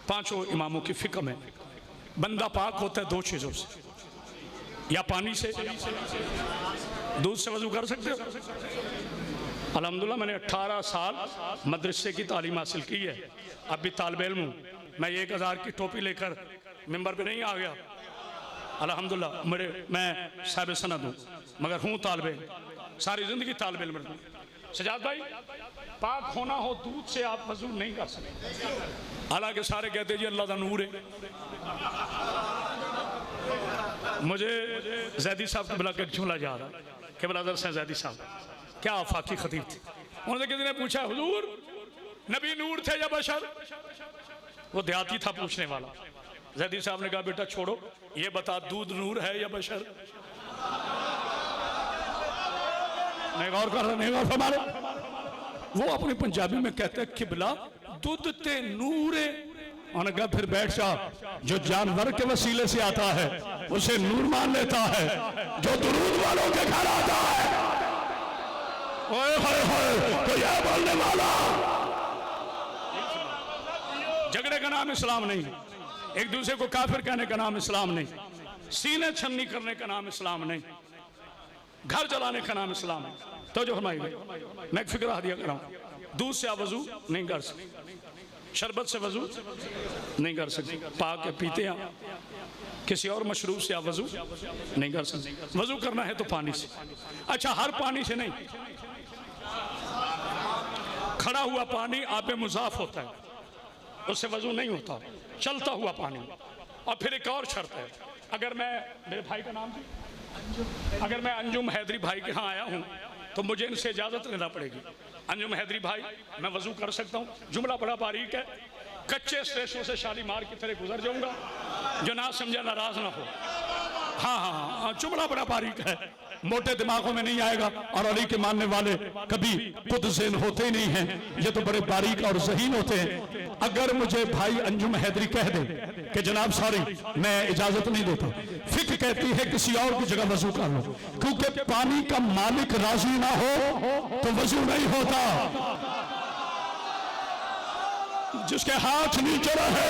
پانچوں اماموں کی فقہ میں بندہ پاک ہوتا ہے دو چیزوں سے، یا پانی سے، دودھ سے وضو کر سکتے ہو. الحمدللہ میں نے 18 سال مدرسے کی تعلیم حاصل کی ہے، اب بھی طالب علم ہوں. میں 1000 کی ٹوپی لے کر ممبر پہ نہیں آ گیا، الحمدللہ میں صاحب سند ہوں، مگر ہوں طالب علم، ساری زندگی طالب علم ہوں. سجاد بھائی، پاک ہونا ہو دودھ سے آپ وضو نہیں کر سکتے، حالانکہ سارے کہتے جی اللہ دا نور ہے. مجھے زیدی صاحب کو بلا کے جھولا جا رہا کہ برادر سے زیدی صاحب کیا آفاقی خطیب تھے. انہوں نے کسی نے پوچھا حضور نبی نور تھے یا بشر؟ وہ دیہاتی تھا پوچھنے والا. زیدی صاحب نے کہا بیٹا چھوڑو، یہ بتا دودھ نور ہے یا بشر؟ نہیں غور کر رہا، نہیں غور فرما رہا. وہ اپنی پنجابی میں کہتے ہیں قبلہ دودھ تے نور ہے. انہوں نے کہا پھر بیٹھ جا، جو جانور کے وسیلے سے آتا ہے اسے نور مان لیتا ہے، جو درود والوں کے گھر آتا ہے اوئے ہوئے ہوئے تو یہ بولنے والا. جھگڑے کا نام اسلام نہیں، ایک دوسرے کو کافر کہنے کا نام اسلام نہیں، سینے چھننی کرنے کا نام اسلام نہیں، گھر جلانے کا نام اسلام ہے. توجہ فرمائی گئی. میں ایک فکرہ دیا کر رہا ہوں، دودھ سے آپ وضو نہیں کر سکتے، شربت سے وضو نہیں کر سکتے، پاک پیتے ہیں کسی اور مشروب سے آپ وضو نہیں کر سکتے. وضو کرنا ہے تو پانی سے. اچھا ہر پانی سے نہیں، کھڑا ہوا پانی آب مضاف ہوتا ہے، اس سے وضو نہیں ہوتا، چلتا ہوا پانی. اور پھر ایک اور شرط ہے، اگر میں، میرے بھائی کا نام بھی، اگر میں انجم حیدری بھائی کے ہاں آیا ہوں تو مجھے ان سے اجازت لینا پڑے گی. انجم حیدری بھائی میں وضو کر سکتا ہوں؟ جملہ بڑا باریک ہے، کچے اسٹیشنوں سے شالیمار کی طرح گزر جاؤں گا، جو نہ سمجھا ناراض نہ ہو. ہاں جملہ بڑا باریک ہے، موٹے دماغوں میں نہیں آئے گا. اور علی کے ماننے والے کبھی خود ذہن ہوتے ہی نہیں ہیں، یہ تو بڑے باریک اور ذہین ہوتے ہیں. اگر مجھے بھائی انجم حیدری کہہ دے کہ جناب سوری میں اجازت نہیں دیتا، فقہ کہتی ہے کسی اور کی جگہ وضو کر لو، کیونکہ پانی کا مالک راضی نہ ہو تو وضو نہیں ہوتا. جس کے ہاتھ نیچے رہے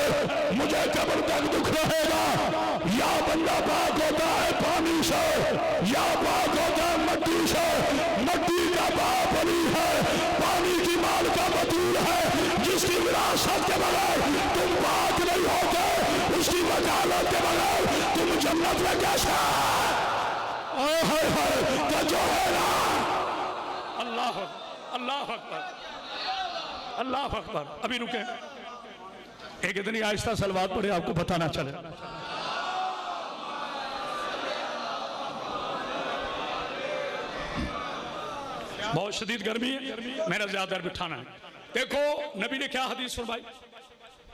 مجھے قبر تک دکھ رہے گا. یا بندہ پاک ہوتا ہے پانی سے، یا پاک ہوتا ہے مٹی سے. مٹی کا باپ علی ہے، پانی کی مال کا بطول ہے، جس کی وراثت کے بغیر تم پاک نہیں ہوتے، اس کی وکالت کے بغیر تم جنت میں کیسے؟ تو جو ہے نا، اللہ اللہ اکبر اللہ اکبر. ابھی رکیں، ایک اتنی آہستہ سلوات پڑھے آپ کو پتہ نہ چلے. بہت شدید گرمی ہے، میرا زیادہ در بٹھانا ہے. دیکھو نبی نے کیا حدیث فرمائی،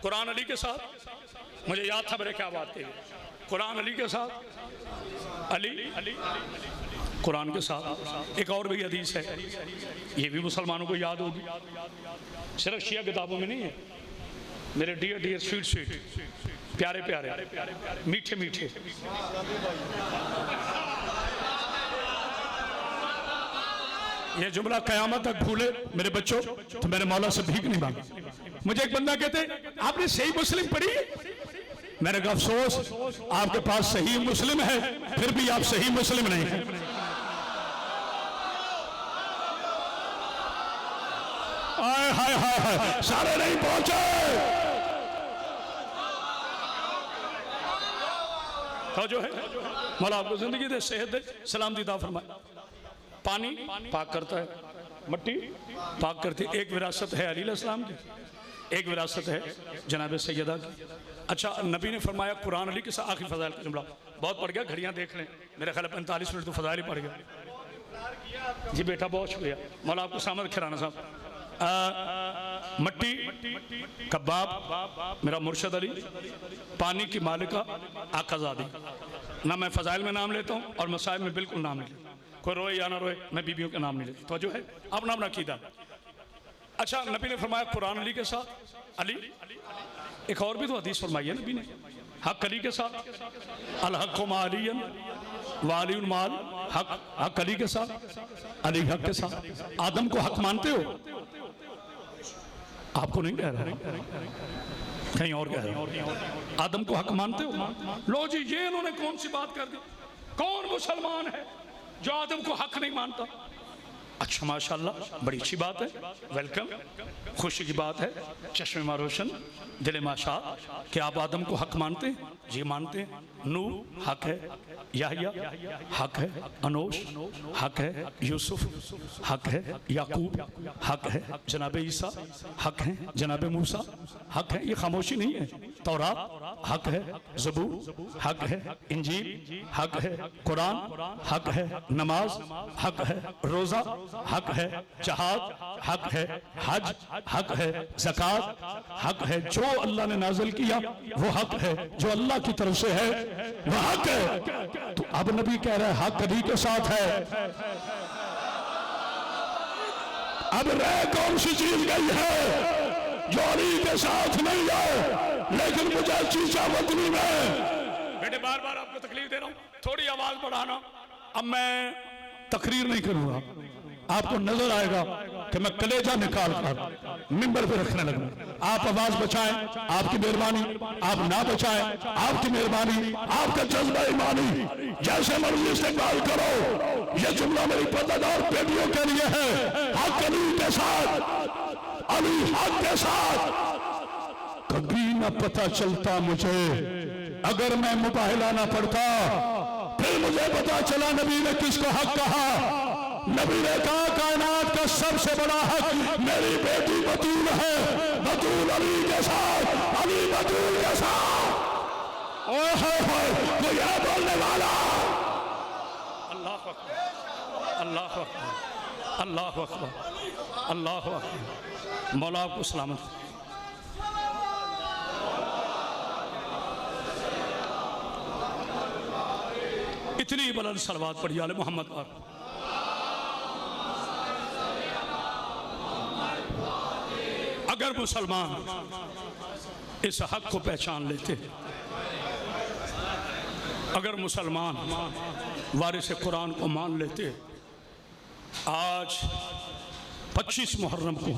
قرآن علی کے ساتھ. مجھے یاد تھا میرے کیا بات کہی، قرآن علی کے ساتھ، علی قرآن کے ساتھ. ایک اور بھی حدیث ہے، یہ بھی مسلمانوں کو یاد ہوگی، صرف شیعہ کتابوں میں نہیں ہے. میرے ڈیئر سویٹ پیارے پیارے میٹھے میٹھے، یہ جملہ قیامت تک بھولے میرے بچوں تو میرے مولا سے بھیک نہیں مانگا. مجھے ایک بندہ کہتے آپ نے صحیح مسلم پڑھی؟ میں نے کہا افسوس آپ کے پاس صحیح مسلم ہے پھر بھی آپ صحیح مسلم نہیں ہیں. آئے ہائے ہائے ہائے، سارے نہیں پہنچے. جو ہے مولا آپ کو زندگی دے، صحت دے، سلامتی عطا فرمائے۔ پانی پاک کرتا ہے، مٹی پاک کرتی ہے۔ ایک وراثت ہے علیہ السلام کی، ایک وراثت ہے جناب سیدہ کی۔ اچھا نبی نے فرمایا قرآن علی کے ساتھ آخری فضائل کا جملہ، بہت پڑھ گیا، گھڑیاں دیکھ لیں، میرے خیال 45 منٹ تو فضائل ہی پڑھ گیا جی بیٹا، بہت شکریہ مولا آپ کو سامد کھرانا صاحب۔ مٹی کباب میرا مرشد علی، پانی کی مالکہ آقا زادی۔ نہ میں فضائل میں نام لیتا ہوں اور مسائل میں بالکل نام نہیں لیتا، کوئی روئے یا نہ روئے میں بیویوں کے نام نہیں لیتا، توجہ ہے، اپنا اپنا عقیدہ۔ اچھا نبی نے فرمایا قرآن علی کے ساتھ علی، ایک اور بھی تو حدیث فرمائی ہے نبی نے، حق علی کے ساتھ، الحق مع علی وعلی المال، حق علی کے ساتھ، علی حق کے ساتھ۔ آدم کو حق مانتے ہو؟ آپ کو نہیں کہہ رہا، کہیں اور کہہ رہا، آدم کو حق مانتے ہو؟ لو جی یہ انہوں نے کون سی بات کر دی، کون مسلمان ہے جو آدم کو حق نہیں مانتا؟ اچھا ماشاءاللہ بڑی اچھی بات ہے، ویلکم، خوشی کی بات ہے، چشم ما روشن، دل ما شاد کہ آپ آدم کو حق مانتے ہیں؟ جی مانتے ہیں۔ نوح حق ہے، یحییٰ حق ہے، انوش حق ہے، یوسف حق ہے، یعقوب حق ہے، جناب عیسیٰ حق ہیں، جناب موسیٰ حق ہے، یہ خاموشی نہیں ہے، تورات حق ہے، زبور حق ہے، انجیل حق ہے، قرآن حق ہے، نماز حق ہے، روزہ حق ہے، جہاد حق ہے، حج حق ہے، زکوٰۃ حق ہے، جو اللہ نے نازل کیا وہ حق ہے، جو اللہ کی طرف سے ہے وہ حق ہے۔ تو اب نبی کہہ رہا ہے حق علی کے ساتھ ہے۔ اب رہ کون سی چیز گئی ہے جو علی کے ساتھ نہیں ہے، لیکن مجھے چیزا وطنی میں بیٹے بار بار آپ کو تکلیف دے رہا ہوں، تھوڑی آواز بڑھانا۔ اب میں تقریر نہیں کروں گا، آپ کو نظر آئے گا کہ میں کلیجہ نکال کر ممبر پہ رکھنے لگوں۔ آپ آواز بچائیں آپ کی مہربانی، آپ نہ بچائیں آپ کی مہربانی، آپ کا جذبہ ایمانی جیسے مرضی استقبال کرو۔ یہ جملہ میری پردہ بیٹیوں کے لیے ہے، حق علی کے ساتھ، علی حق کے ساتھ۔ کبھی نہ پتہ چلتا مجھے اگر میں مباہلہ نہ پڑھتا، پھر مجھے پتا چلا نبی نے کس کو حق کہا۔ نبی نے کہا کائنات کا سب سے بڑا حق میری بیٹی بطول ہے، بطول علی کے ساتھ، علی بطول کے ساتھ۔ اوہ ہوئے ہوئے کوئی ہے بولنے والا؟ اللہ اکبر، اللہ اکبر، اللہ اکبر، اللہ اکبر۔ مولا آپ کو سلامت۔ اتنی بلند صلوات پڑھی آل محمد پر۔ اگر مسلمان اس حق کو پہچان لیتے، اگر مسلمان وارث قرآن کو مان لیتے، آج 25 محرم کو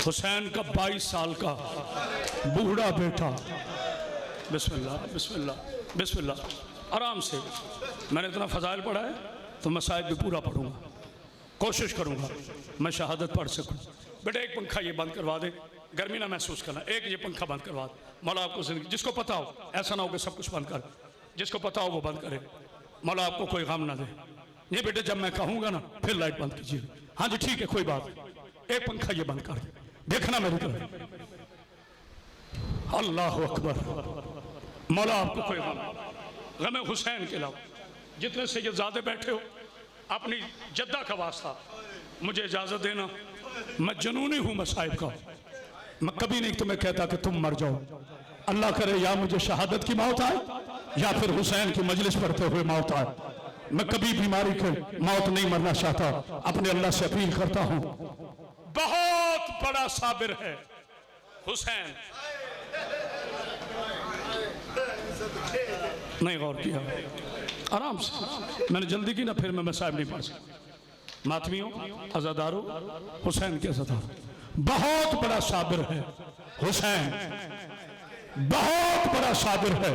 حسین کا 22 سال کا بوڑھا بیٹا، بسم اللہ بسم اللہ بسم اللہ، آرام سے، میں نے اتنا فضائل پڑھا ہے تو مسائل بھی پورا پڑھوں گا، کوشش کروں گا میں شہادت پڑھ سکوں۔ بیٹا ایک پنکھا یہ بند کروا دے، گرمی نہ محسوس کرنا، ایک یہ پنکھا بند کروا دے۔ مولا آپ کو زندگی، جس کو پتا ہو، ایسا نہ ہو کہ سب کچھ بند کر، جس کو پتا ہو وہ بند کرے، مولا آپ کو کوئی غم نہ دے۔ یہ بیٹے جب میں کہوں گا نا پھر لائٹ بند کیجیے۔ ہاں جی ٹھیک ہے کوئی بات، ایک پنکھا یہ بند کر دے، دیکھنا میری طرف۔ اللہ اکبر۔ مولا آپ کو کوئی غم حسین کے علاوہ جتنے سیدزادے بیٹھے ہو، اپنی جدہ کا واسطہ مجھے اجازت دینا، میں جنونی ہوں مصائب کا، میں کبھی نہیں تمہیں کہتا کہ تم مر جاؤ، اللہ کرے یا مجھے شہادت کی موت آئے یا پھر حسین کی مجلس پڑھتے ہوئے موت آئے، میں کبھی بیماری کے موت نہیں مرنا چاہتا، اپنے اللہ سے اپیل کرتا ہوں۔ بہت بڑا صابر ہے حسین، نہیں غور کیا، آرام سے، میں نے جلدی کی نا پھر میں مسائب نہیں پڑھ سکتا۔ ماتمیوں، عزاداروں، حسین کے عزادار، بہت بڑا صابر ہے حسین، بہت بڑا صابر ہے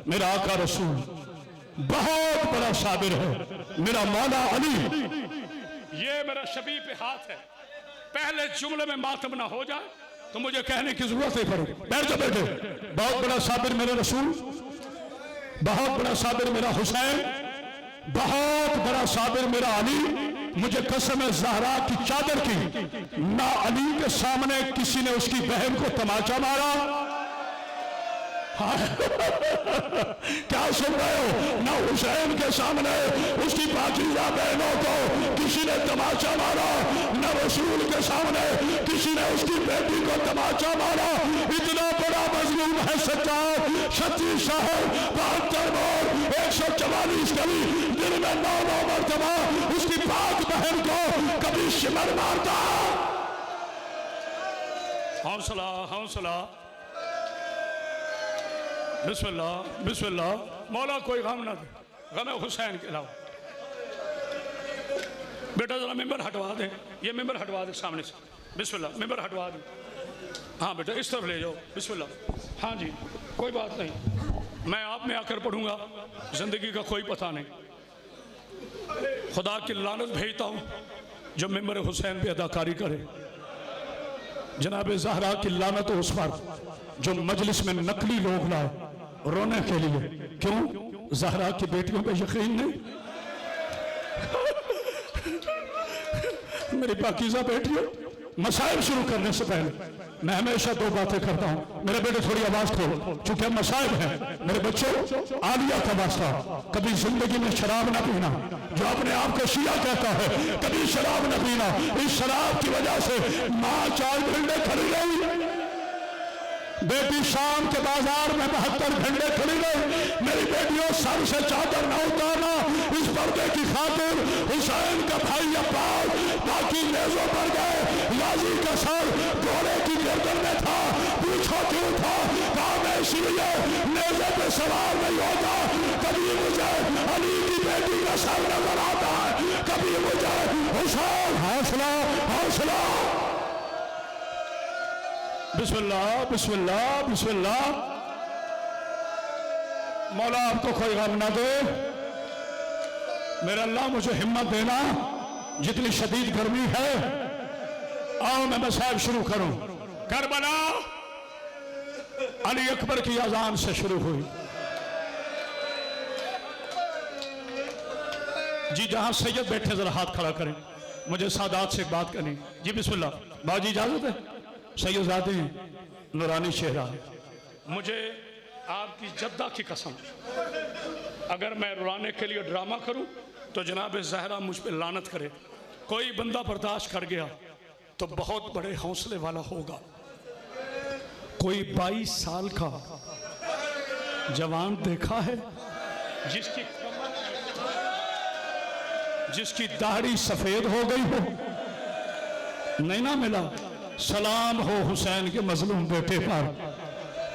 میرا آقا رسول، بہت بڑا صابر ہے میرا مولا علی۔ یہ میرا شبیہ پہ ہاتھ ہے، پہلے جملے میں ماتم نہ ہو جائے تو مجھے کہنے کی ضرورت نہیں پڑے، بیٹھ جا بیٹھے، بہت بڑا صابر میرے رسول، بہت بڑا صابر میرا حسین، بہت بڑا صابر میرا علی. مجھے قسم ہے زہرا کی چادر کی، نہ علی کے سامنے کسی نے اس کی بہن کو تماچا مارا. کیا سن رہے ہو؟ نہ حسین کے سامنے اس کی پاکیزہ بہنوں کو کسی نے تماچا مارا، نہ رسول کے سامنے کسی نے اس کی بیٹی کو تماچا مارا. اتنا بڑا مظلوم ہے سجاد، 36 شہر، 72 موڑ، 144 گلی، دن میں 9 مرتبہ اس کی پاک بہن کو کبھی شمر مارتا. حوصلہ حوصلہ. بسم اللہ بسم اللہ. مولا کوئی غم نہ دے، غم حسین کے علاوہ. بیٹا ذرا ممبر ہٹوا دے، یہ ممبر ہٹوا دے سامنے سے. بسم اللہ، ممبر ہٹوا دے. ہاں بیٹا اس طرف لے جاؤ. بسم اللہ. ہاں جی کوئی بات نہیں، میں آپ میں آ کر پڑھوں گا. زندگی کا کوئی پتہ نہیں. خدا کی لعنت بھیجتا ہوں جو ممبر حسین پہ اداکاری کرے. جناب زہرا کی لعنت اس پر جو مجلس میں نقلی لوگ لائے رونے کے لیے. کیوں؟ زہرا کی بیٹیوں پہ یقین نہیں. میری پاکیزہ بیٹیوں، مسائل شروع کرنے سے پہلے میں ہمیشہ 2 باتیں کرتا ہوں. میرے بیٹے تھوڑی آواز کھولو چونکہ مسائل ہیں. میرے بچوں، عالیہ کا واسطہ، کبھی زندگی میں شراب نہ پینا. جو اپنے آپ کو شیعہ کہتا ہے کبھی شراب نہ پینا. اس شراب کی وجہ سے ماں 4 گھنٹے کھڑی رہی، بیٹی شام کے بازار میں 72 گھنٹے کھڑی رہی. میری بیٹیوں، سر سے چادر نہ اتارنا اس پردے کی خاطر. حسین کا بھائی عباس باقی نیزوں پر گئے، غازی کا سر گھوڑے کی گردن میں تھا. پوچھو کیوں تھا؟ کہا میں اس لیے نیزے پہ سوار نہیں ہوتا. کبھی مجھے علی کی بیٹی کا سر نظر آتا ہے، کبھی مجھے حسین. حوصلہ حوصلہ. بسم اللہ بسم اللہ بسم اللہ. مولا آپ کو کوئی غم نہ دے. میرا اللہ مجھے ہمت دینا. جتنی شدید گرمی ہے، آؤ میں مسائل شروع کروں. کربلا علی اکبر کی اذان سے شروع ہوئی. جی جہاں سید بیٹھے ذرا ہاتھ کھڑا کریں، مجھے سادات سے ایک بات کرنی. جی بسم اللہ. باجی اجازت ہے؟ سیدزادے نورانی چہرہ، مجھے آپ کی جدہ کی قسم، اگر میں رولانے کے لیے ڈرامہ کروں تو جناب زہرا مجھ پہ لعنت کرے. کوئی بندہ برداشت کر گیا تو بہت بڑے حوصلے والا ہوگا. کوئی 22 سال کا جوان دیکھا ہے جس کی داڑھی سفید ہو گئی ہو؟ نہیں نہ ملا. سلام ہو حسین کے مظلوم بیٹے پر.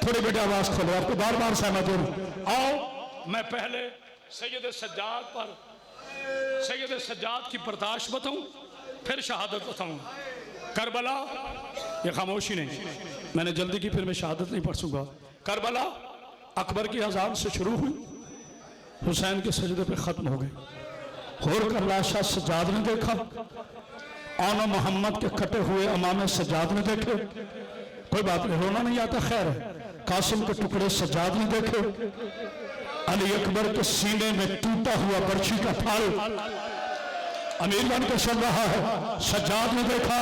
تھوڑی بیٹے آواز کھولو، آپ کو بار بار سہمت ہوں. آؤ میں پہلے سید سجاد پر، سید سجاد کی برداشت بتاؤں، پھر شہادت بتاؤں. کربلا، یہ خاموشی نہیں، میں نے جلدی کی پھر میں شہادت نہیں پڑھ سکوں گا. کربلا اکبر کی اذان سے شروع ہوئی، حسین کے سجدے پہ ختم ہو گئے. ہور کر لاشا سجاد نے دیکھا، آنا محمد کے کٹے ہوئے امام سجاد نے دیکھے. کوئی بات نہیں، رونا نہیں آتا، خیر ہے. قاسم کے ٹکڑے سجاد نے دیکھے. علی اکبر کے سینے میں ٹوٹا ہوا برچھی کا پھل امیر بن کے چل رہا ہے، سجاد نے دیکھا.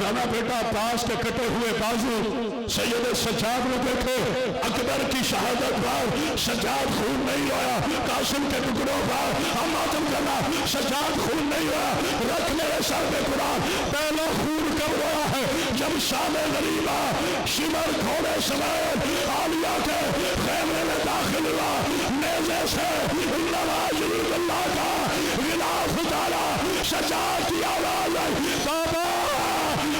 رانا بیٹا عباس کے کٹے ہوئے بازو سید سجاد نے دیکھے. اکبر کی شہادت پر سجاد خون نہیں ہویا، قاسم کے ٹکڑوں پر ہم ماتم کرنا، سجاد خون نہیں ہویا. رکھ میرے سر پہ قرآن. پہلا خون کب ہوا ہے؟ جب شام غریبہ شمر گھوڑے سمیت عالیہ کے خیمے میں داخل ہوا. نیزے سے نواز اللہ کا غلاف اتارا. سجاد کی آواز ہے، بابا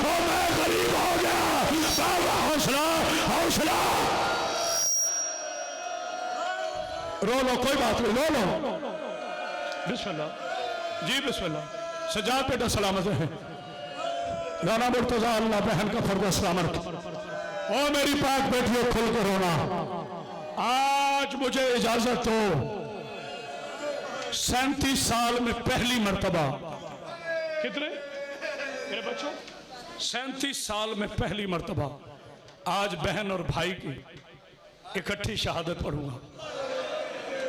اور میں غریب ہو گیا. بابا حوصلہ حوصلہ. رو لو، کوئی بات نہیں، رو لو. بسم اللہ. جی بسم اللہ. سجاد بیٹا سلامت ہے. رانا مرتضیٰ اللہ بہن کا فرد سلامت. او میری پاک بیٹیوں، کھل کر رونا. آج مجھے اجازت ہو، 37 سال میں پہلی مرتبہ، کتنے میرے بچوں؟ 37 سال میں پہلی مرتبہ آج بہن اور بھائی کی اکٹھی شہادت پڑھوں گا.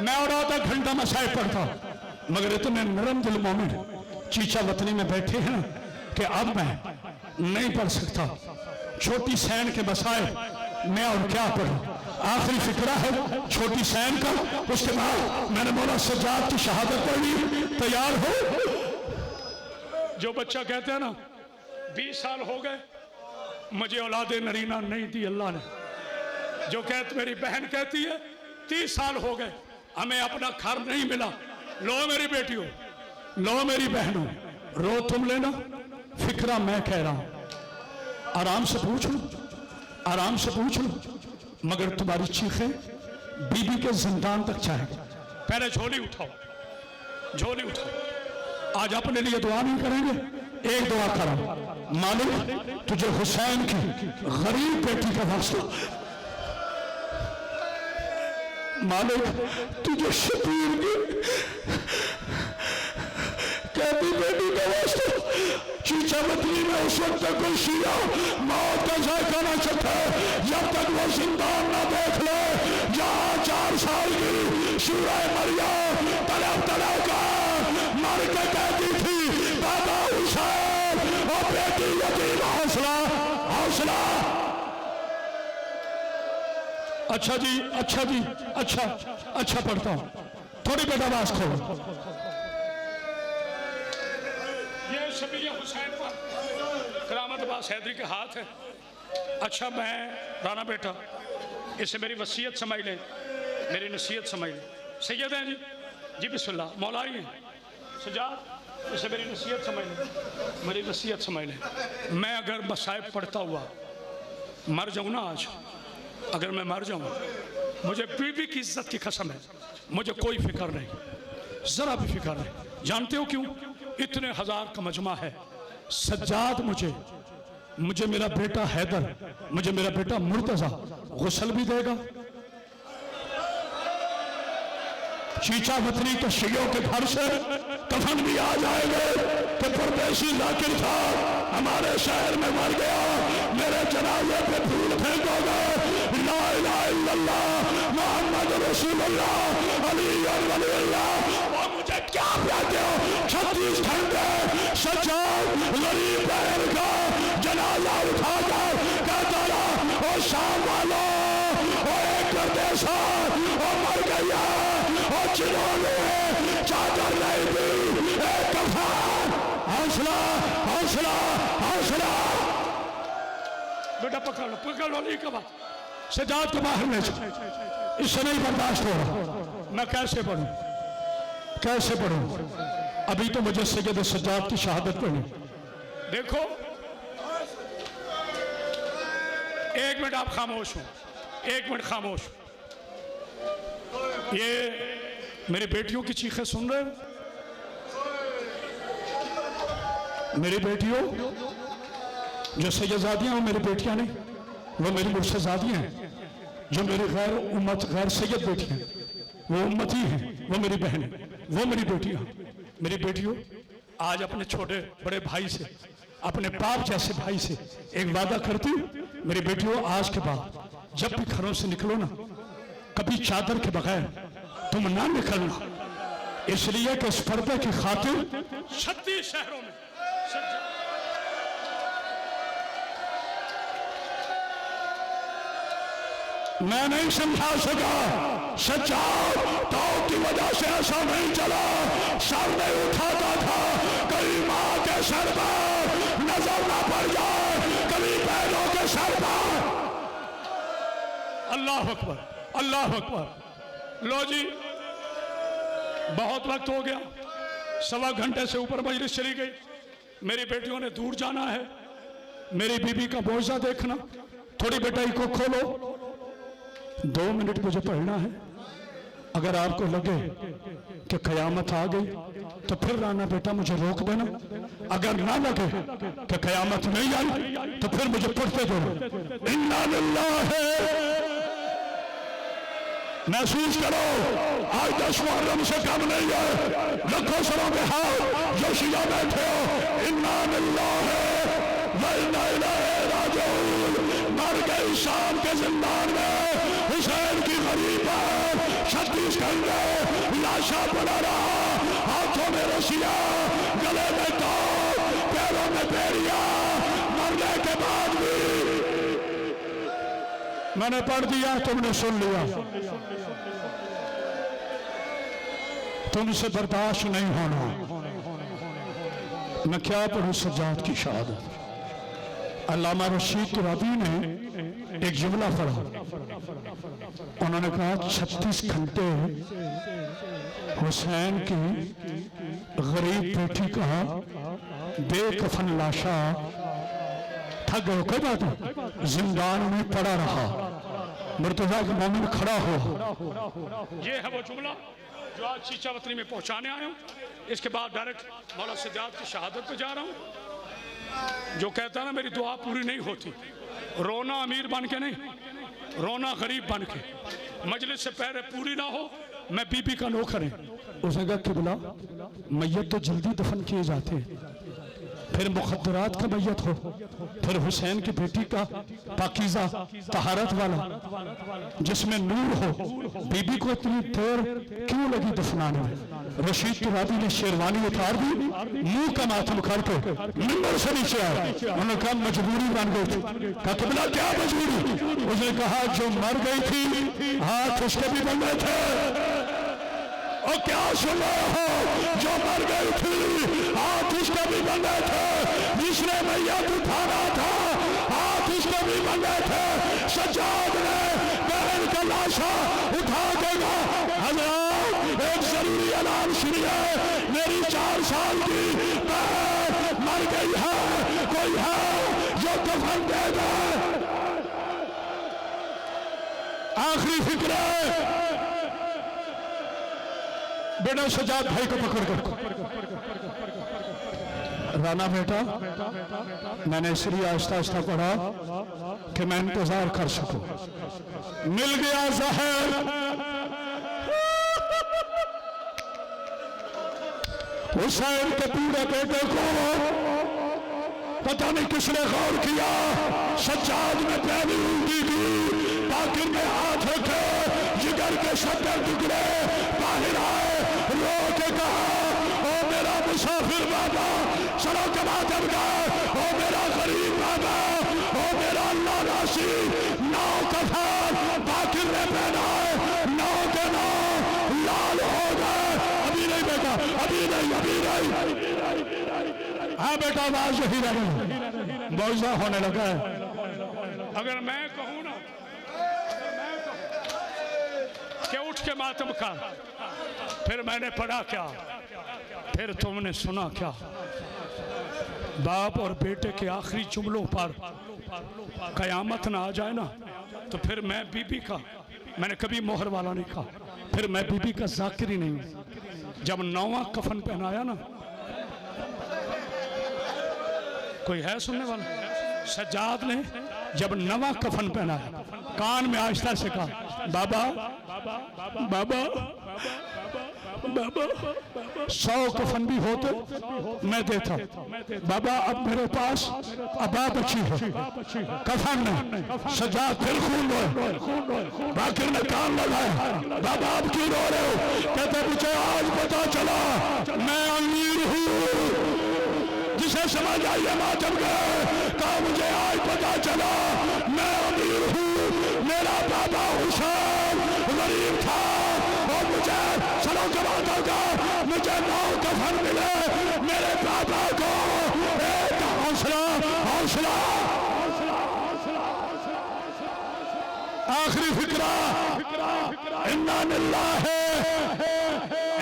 میں اور آدھا گھنٹہ مسائل پڑھتا مگر اتنے نرم دل مومن چیچا وطنی میں بیٹھے ہیں کہ اب میں نہیں پڑھ سکتا چھوٹی سین کے مسائل میں اور کیا پڑھوں آخری فکرہ ہے چھوٹی سین کا اس کے بعد میں نے مولا سجاد کی شہادت پڑھی تیار ہو جو بچہ کہتے ہیں نا 20 سال ہو گئے مجھے اولاد نرینہ نہیں دی اللہ نے جو کہتے میری بہن کہتی ہے 30 سال ہو گئے ہمیں اپنا گھر نہیں ملا لو میری بیٹیوں لو میری بہنوں رو تم لینا فکرہ میں کہہ رہا ہوں آرام سے پوچھ لو مگر تمہاری چیخیں بی بی کے زندان تک جائیں پہلے جھولی اٹھاؤ آج اپنے لیے دعا نہیں کریں گے ایک دعا کرو مالک تجھے حسین کی غریب بیٹی کا واسطہ مالک تجھے شبیر کی کہتی بیٹی کا واسطہ چیچا مدنی میں اس وقت تک کوئی شیعہ موت کا ذائقہ نہ چکھے جب تک وہ زندان نہ دیکھ لے جہاں 4 سال کی سورہ مریم طلب کا مر کے کہتی تھی بابا حسین اور بیٹی یتیم حوصلہ اچھا پڑھتا ہوں تھوڑی بیٹا آواز کھولو یہ شبیہ حسین پر کرامت عباس حیدری کے ہاتھ ہے اچھا میں رانا بیٹا اسے میری وصیت سمجھ لیں میری نصیحت سمجھ لیں سید ہیں جی بسم اللہ مولائی ہیں سجاد اسے میری نصیحت سمجھ لیں میری نصیحت سمجھ لیں میں اگر مصائب پڑھتا ہوا مر جاؤں نا آج اگر میں مر جاؤں مجھے بی بی کی عزت کی قسم ہے مجھے کوئی فکر نہیں ذرا بھی فکر نہیں جانتے ہو کیوں اتنے ہزار کا مجمع ہے سجاد مجھے میرا بیٹا حیدر مجھے میرا بیٹا مرتضی غسل بھی دے گا چیچا وطنی کے شیعوں کے گھر سے کفن بھی آ جائے گے کہ پردیسی ذاکر تھا ہمارے شہر میں مر گیا میرے جنازے پہ پھول پھینکو گے لا الہ الا اللہ محمد رسول اللہ علی ولی اللہ اور مجھے کیا پیاتے ہو 36 گھنٹے سجاد غریب بہن کا جنازہ اٹھا کر کہتا رہا او شام والو او ایک پردیسا او مر گیا او چنونے چادر نہیں دی ایک کفان حوصلہ بیٹا پکڑ لو نہیں کبھا سجاد کو باہر لے جائے اس سے نہیں برداشت ہو رہا میں کیسے پڑھوں ابھی تو مجھے سید سجاد کی شہادت پڑھنی دیکھو ایک منٹ آپ خاموش ہوں ایک منٹ خاموش یہ میری بیٹیوں کی چیخیں سن رہے ہو میری بیٹیوں جو سیدزادیاں ہیں میری بیٹیاں نہیں وہ میری مرشدزادیاں ہیں جو میری غیر سید بیٹیاں ہیں وہ امتی ہیں وہ میری بہن ہیں وہ میری بیٹیاں میری بیٹیوں آج اپنے چھوٹے بڑے بھائی سے اپنے باپ جیسے بھائی سے ایک وعدہ کرتی ہوں میری بیٹیوں آج کے بعد جب بھی گھروں سے نکلو نا کبھی چادر کے بغیر تم نہ نکلنا اس لیے کہ اس پردے کی خاطر 36 شہروں میں میں نہیں سمجھا سکا سجاد تو کی وجہ سے ایسا نہیں چلا سر میں اٹھاتا تھا کبھی ماں کے سر پر نظر نہ پڑ جائے کبھی بیلوں کے سر پر اللہ اکبر لو جی بہت وقت ہو گیا 1.25 گھنٹے سے اوپر مجلس چلی گئی میری بیٹیوں نے دور جانا ہے میری بیوی کا معجزہ دیکھنا تھوڑی بیٹائی کو کھولو 2 منٹ مجھے پڑھنا ہے اگر آپ کو لگے کہ قیامت آ گئی تو پھر رانا بیٹا مجھے روک دینا اگر نہ لگے کہ قیامت نہیں آئی تو پھر مجھے پڑھتے دو انا للہ محسوس کرو آج 10 محرم سے کم نہیں ہے لکھوں سروں کے ہاتھ جو شیعہ بیٹھے ہو انا للہ و انا الیہ راجعون مر مر گئی شام کے زندان میں، حسین کی غریب پر 36 گھنٹے لاشا پڑا رہا، ہاتھوں میں رسیاں، گلے میں توپ، پیروں میں بیڑیاں، مرنے کے بعد بھی میں نے پڑھ دیا، تم نے سن لیا، تم سے برداشت نہیں ہونا۔ میں کیا پڑھوں سجاد کی شہادت؟ علامہ رشید ترابی نے ایک جملہ پڑھا، انہوں نے کہا 36 گھنٹے حسین کی غریب بیٹی کا بے کفن لاشا تھک ہو کے بعد زندان میں پڑا رہا، مرتضیٰ کے مومن کھڑا ہوا۔ یہ ہے وہ جملہ جو آج چیچا وطنی میں پہنچانے آیا ہوں۔ اس کے بعد ڈائریکٹ مولا سجاد کی شہادت پہ جا رہا ہوں۔ جو کہتا ہے نا میری دعا پوری نہیں ہوتی، رونا امیر بن کے نہیں، رونا غریب بن کے، مجلس سے پہلے پوری نہ ہو میں بی بی کا نوکر ہوں۔ اس نے کہا قبلہ میت تو جلدی دفن کیے جاتے ہیں، پھر مخدرات کا میت ہو، پھر حسین کی بیٹی کا پاکیزہ طہارت والا جس میں نور ہو، بی بی کو اتنی دیر کیوں لگی دفنانے میں؟ رشید ترابی نے شیروانی اتار دی، منہ کا ماتم کر کے منبر سے نیچے آیا، انہوں نے کہا مجبوری بن گئی تھی۔ کہا قبلہ کیا مجبوری؟ اس نے کہا جو مر گئی تھی ہاتھ اس کے بھی بندے تھے، اور کیا سن رہے ہو؟ جو مر گئی تھی ہاتھ اس کے بھی بندے تھے، جس نے میت اٹھانا تھا ہاتھ اس کے بھی بندے تھے۔ سجاد نے بہن کا لاشا اٹھا کے کہا حضرات ایک ضروری اعلان سنیے، میری 4 سال کی بہن مر گئی ہے، کوئی ہے جو کفن دے دے؟ آخری فکر ہے بیٹا سجاد بھائی کو پکڑ کر رانا بیٹا، میں نے اس لیے آہستہ آہستہ پڑھا کہ میں انتظار کر سکوں۔ مل گیا ظاہر، حسین کے پورے بیٹے کو پتہ نہیں کس نے غور کیا، سجاد میں پہلی انگلی دی، باقی میں ہاتھ رکھے، جگر کے 70 ٹکڑے باہر آئے، رو کے کہا او میرا مسافر بابا، سروں کے ماتم کا، او میرا غریب بابا، او میرا اللہ راسی، 9 کفن باقر نے پہنائے، 9 کے 9 لال ہو گئے۔ ابھی نہیں بیٹا، ابھی نہیں، ابھی نہیں، ہاں بیٹا آواز یہی رہے، موعظہ ہونے لگا ہے۔ اگر میں کہوں نا کہ اٹھ کے ماتم کا، پھر میں نے پڑھا کیا، پھر تم نے سنا کیا، باپ اور بیٹے کے آخری جملوں پر قیامت نہ آ جائے نا، تو پھر میں بی بی کا، میں نے کبھی مہر والا نہیں کہا، پھر میں بی بی کا ذاکر ہی نہیں ہوں۔ جب 9واں کفن پہنایا نا، کوئی ہے سننے والا؟ سجاد نے جب 9واں کفن پہنایا، کان میں آہستہ سے کہا بابا بابا بابا، 100 کفن بھی ہوتے میں دیتا، بابا اب میرے پاس عبا بچی ہے، کفن نہیں۔ سجاد پھر خون روئے، باقر نے کان لگایا، بابا اب کیوں رو رہے ہو؟ کہتے مجھے آج پتا چلا میں امیر ہوں، جسے سمجھ آئیے ماتم گئے، کہا مجھے آج پتا چلا میں امیر ہوں، میرا بابا حسین غریب تھا، اور مجھے سنوں کے بعد ہوگا، مجھے 9 کفن ملے، میرے بابا کو ایک حوصلہ۔ آخری فکرہ انا للہ ہے،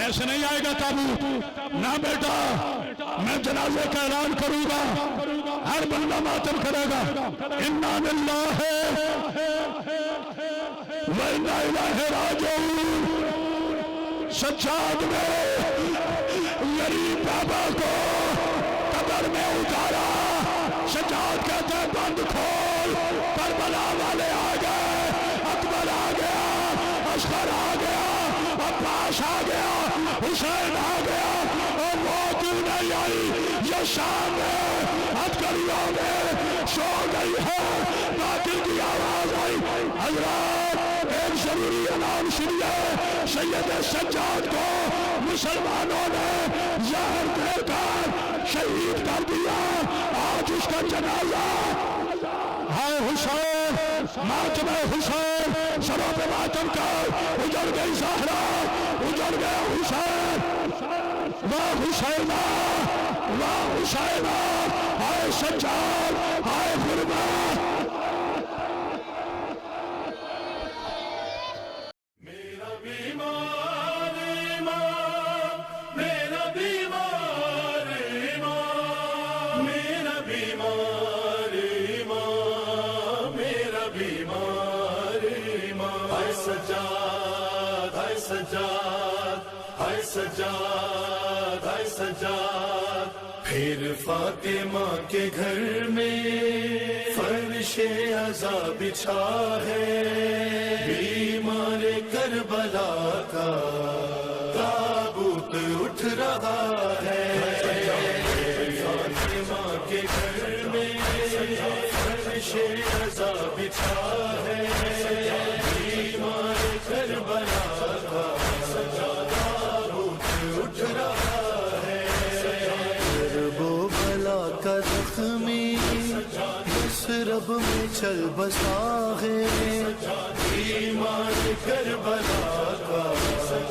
ایسے نہیں آئے گا تابوت، نہ بیٹا، میں جنازے کا اعلان کروں گا، ہر بندہ ماتم کرے گا، انا للہ ہے وَإِنَّا إِلَيْهِ رَاجِعُونَ۔ سجاد نے غریب بابا کو قبر میں اتارا، سجاد کہتے ہیں بند کھول، کربلا والے آ گئے، اکبر آ گیا، اصغر آ گیا، عباس آ گیا، حسین آ گیا، اور وہ کیوں نہیں آئی؟ یہ شام ہے، ہتھکڑیوں میں سو گئی ہے، باقر کی حضرات ایک ضروری اناؤنسمنٹ ہے، سید سجاد کو مسلمانوں نے زہر دے کر شہید کر دیا، آج اس کا جنازہ ہے حسین، ماتم حسین، سروں پہ ماتم کر اجڑ گئی زہرا، اجڑ گیا حسین، واہ حسینہ واہ حسینہ، ہائے سجاد ہائے غربت۔ میرا بیمار امام، میرا بیمار امام، میرا بیمار امام، میرا بیمار امام، ہائے سجاد ہائے سجاد ہائے سجاد ہائے سجاد، پھر فاطمہ کے گھر میں فرش عزا بچھا ہے، بیمار کربلا کا تابوت اٹھ رہا ہے، فاطمہ کے گھر میں فرش عزا بچھا ہے، بیمار کربلا کا تابوت اٹھ رہا ہے، درب و بلا کا زخمی اس رب میں چل بسا ہے، بیمار کربلا کا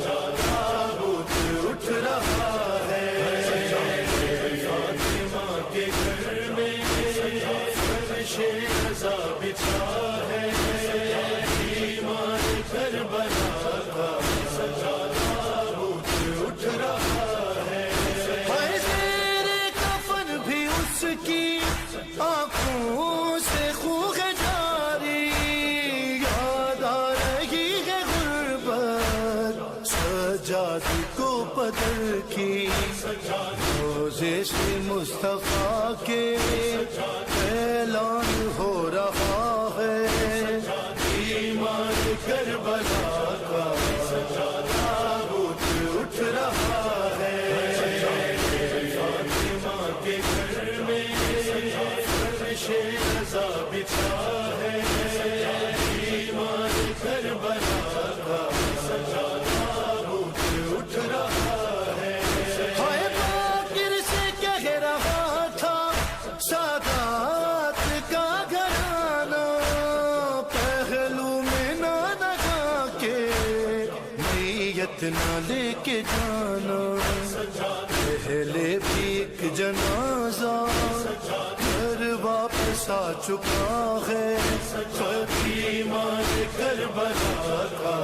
تابوت اٹھ رہا ہے، فاطمہ کے گھر میں فرش عزا بچھا ہے، بیمار کربلا کا تابوت اٹھ رہا ہے، ہائے زیر کفن بھی اس کی آنکھوں سے خون جاری، یاد آ رہی ہے غربت سجاد کو بدر کی، روزے سے مصطفیٰ کے اعلان ہو رہا ہے، بیمار کربلا کا تابوت اٹھ رہا ہے، فاطمہ کے گھر میں فرش عزا بچھا ہے، بیمار کربلا کا تابوت اٹھ رہا ہے، ہائے باقر سے کہہ رہا تھا سادات کا گھرانہ، پہلو میں نہ لگا کے نیت نہ لے کے جانا، پہلے بھی ایک جنازہ گھر واپس آ چکا ہے، بیمار کربلا کا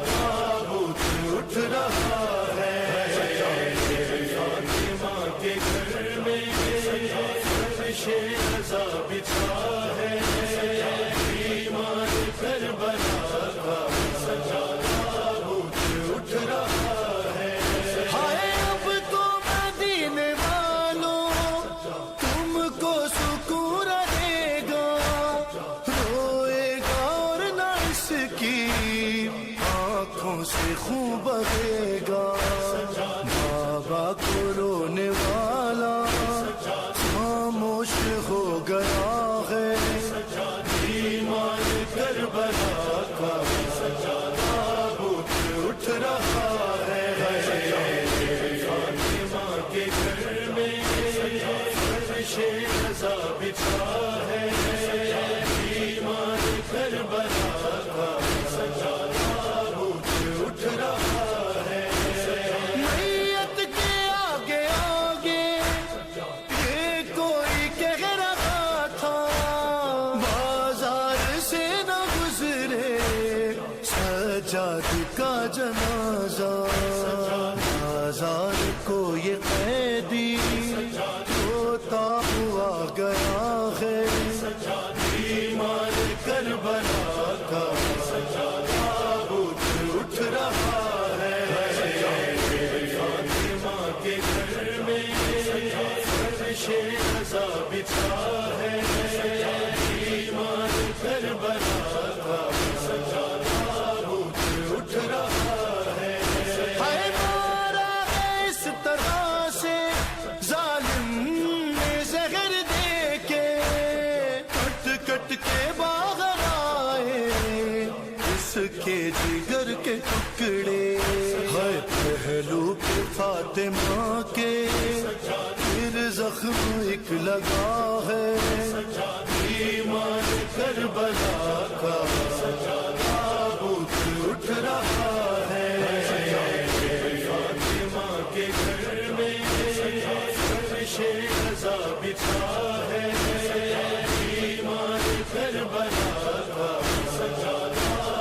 تابوت اٹھ رہا ہے، فاطمہ کے گھر میں فرش عزا بچھا ہے، بیمار کربلا کا تابوت اٹھ رہا ہے، ہائے اب تو مدینے والوں تم کو سکون رہے گا، روئے گا اور نہ اس کی آنکھوں سے خون بہے گا، بابا کو رونے والا خاموش ہو گیا ہے، بیمار کربلا کا تابوت اٹھ رہا ہے، فاطمہ کے گھر میں فرش عزا بچھا ہے، بیمار کربلا کا تابوت اٹھ رہا ہے، میت کے آگے آگے یہ کوئی کہہ رہا تھا، بازار سے نہ گزرے سجاد کا جنازہ، بازار کو یہ قیدی روتا ہوا گیا ہے، بیمار کربلا کا تابوت اٹھ رہا ہے، فاطمہ کے گھر میں فرش عزا بچھا ہے، بیمار کربلا کا تابوت اٹھ رہا فاطمہ کے پھر زخم ایک لگا ہے، ایمان کربلا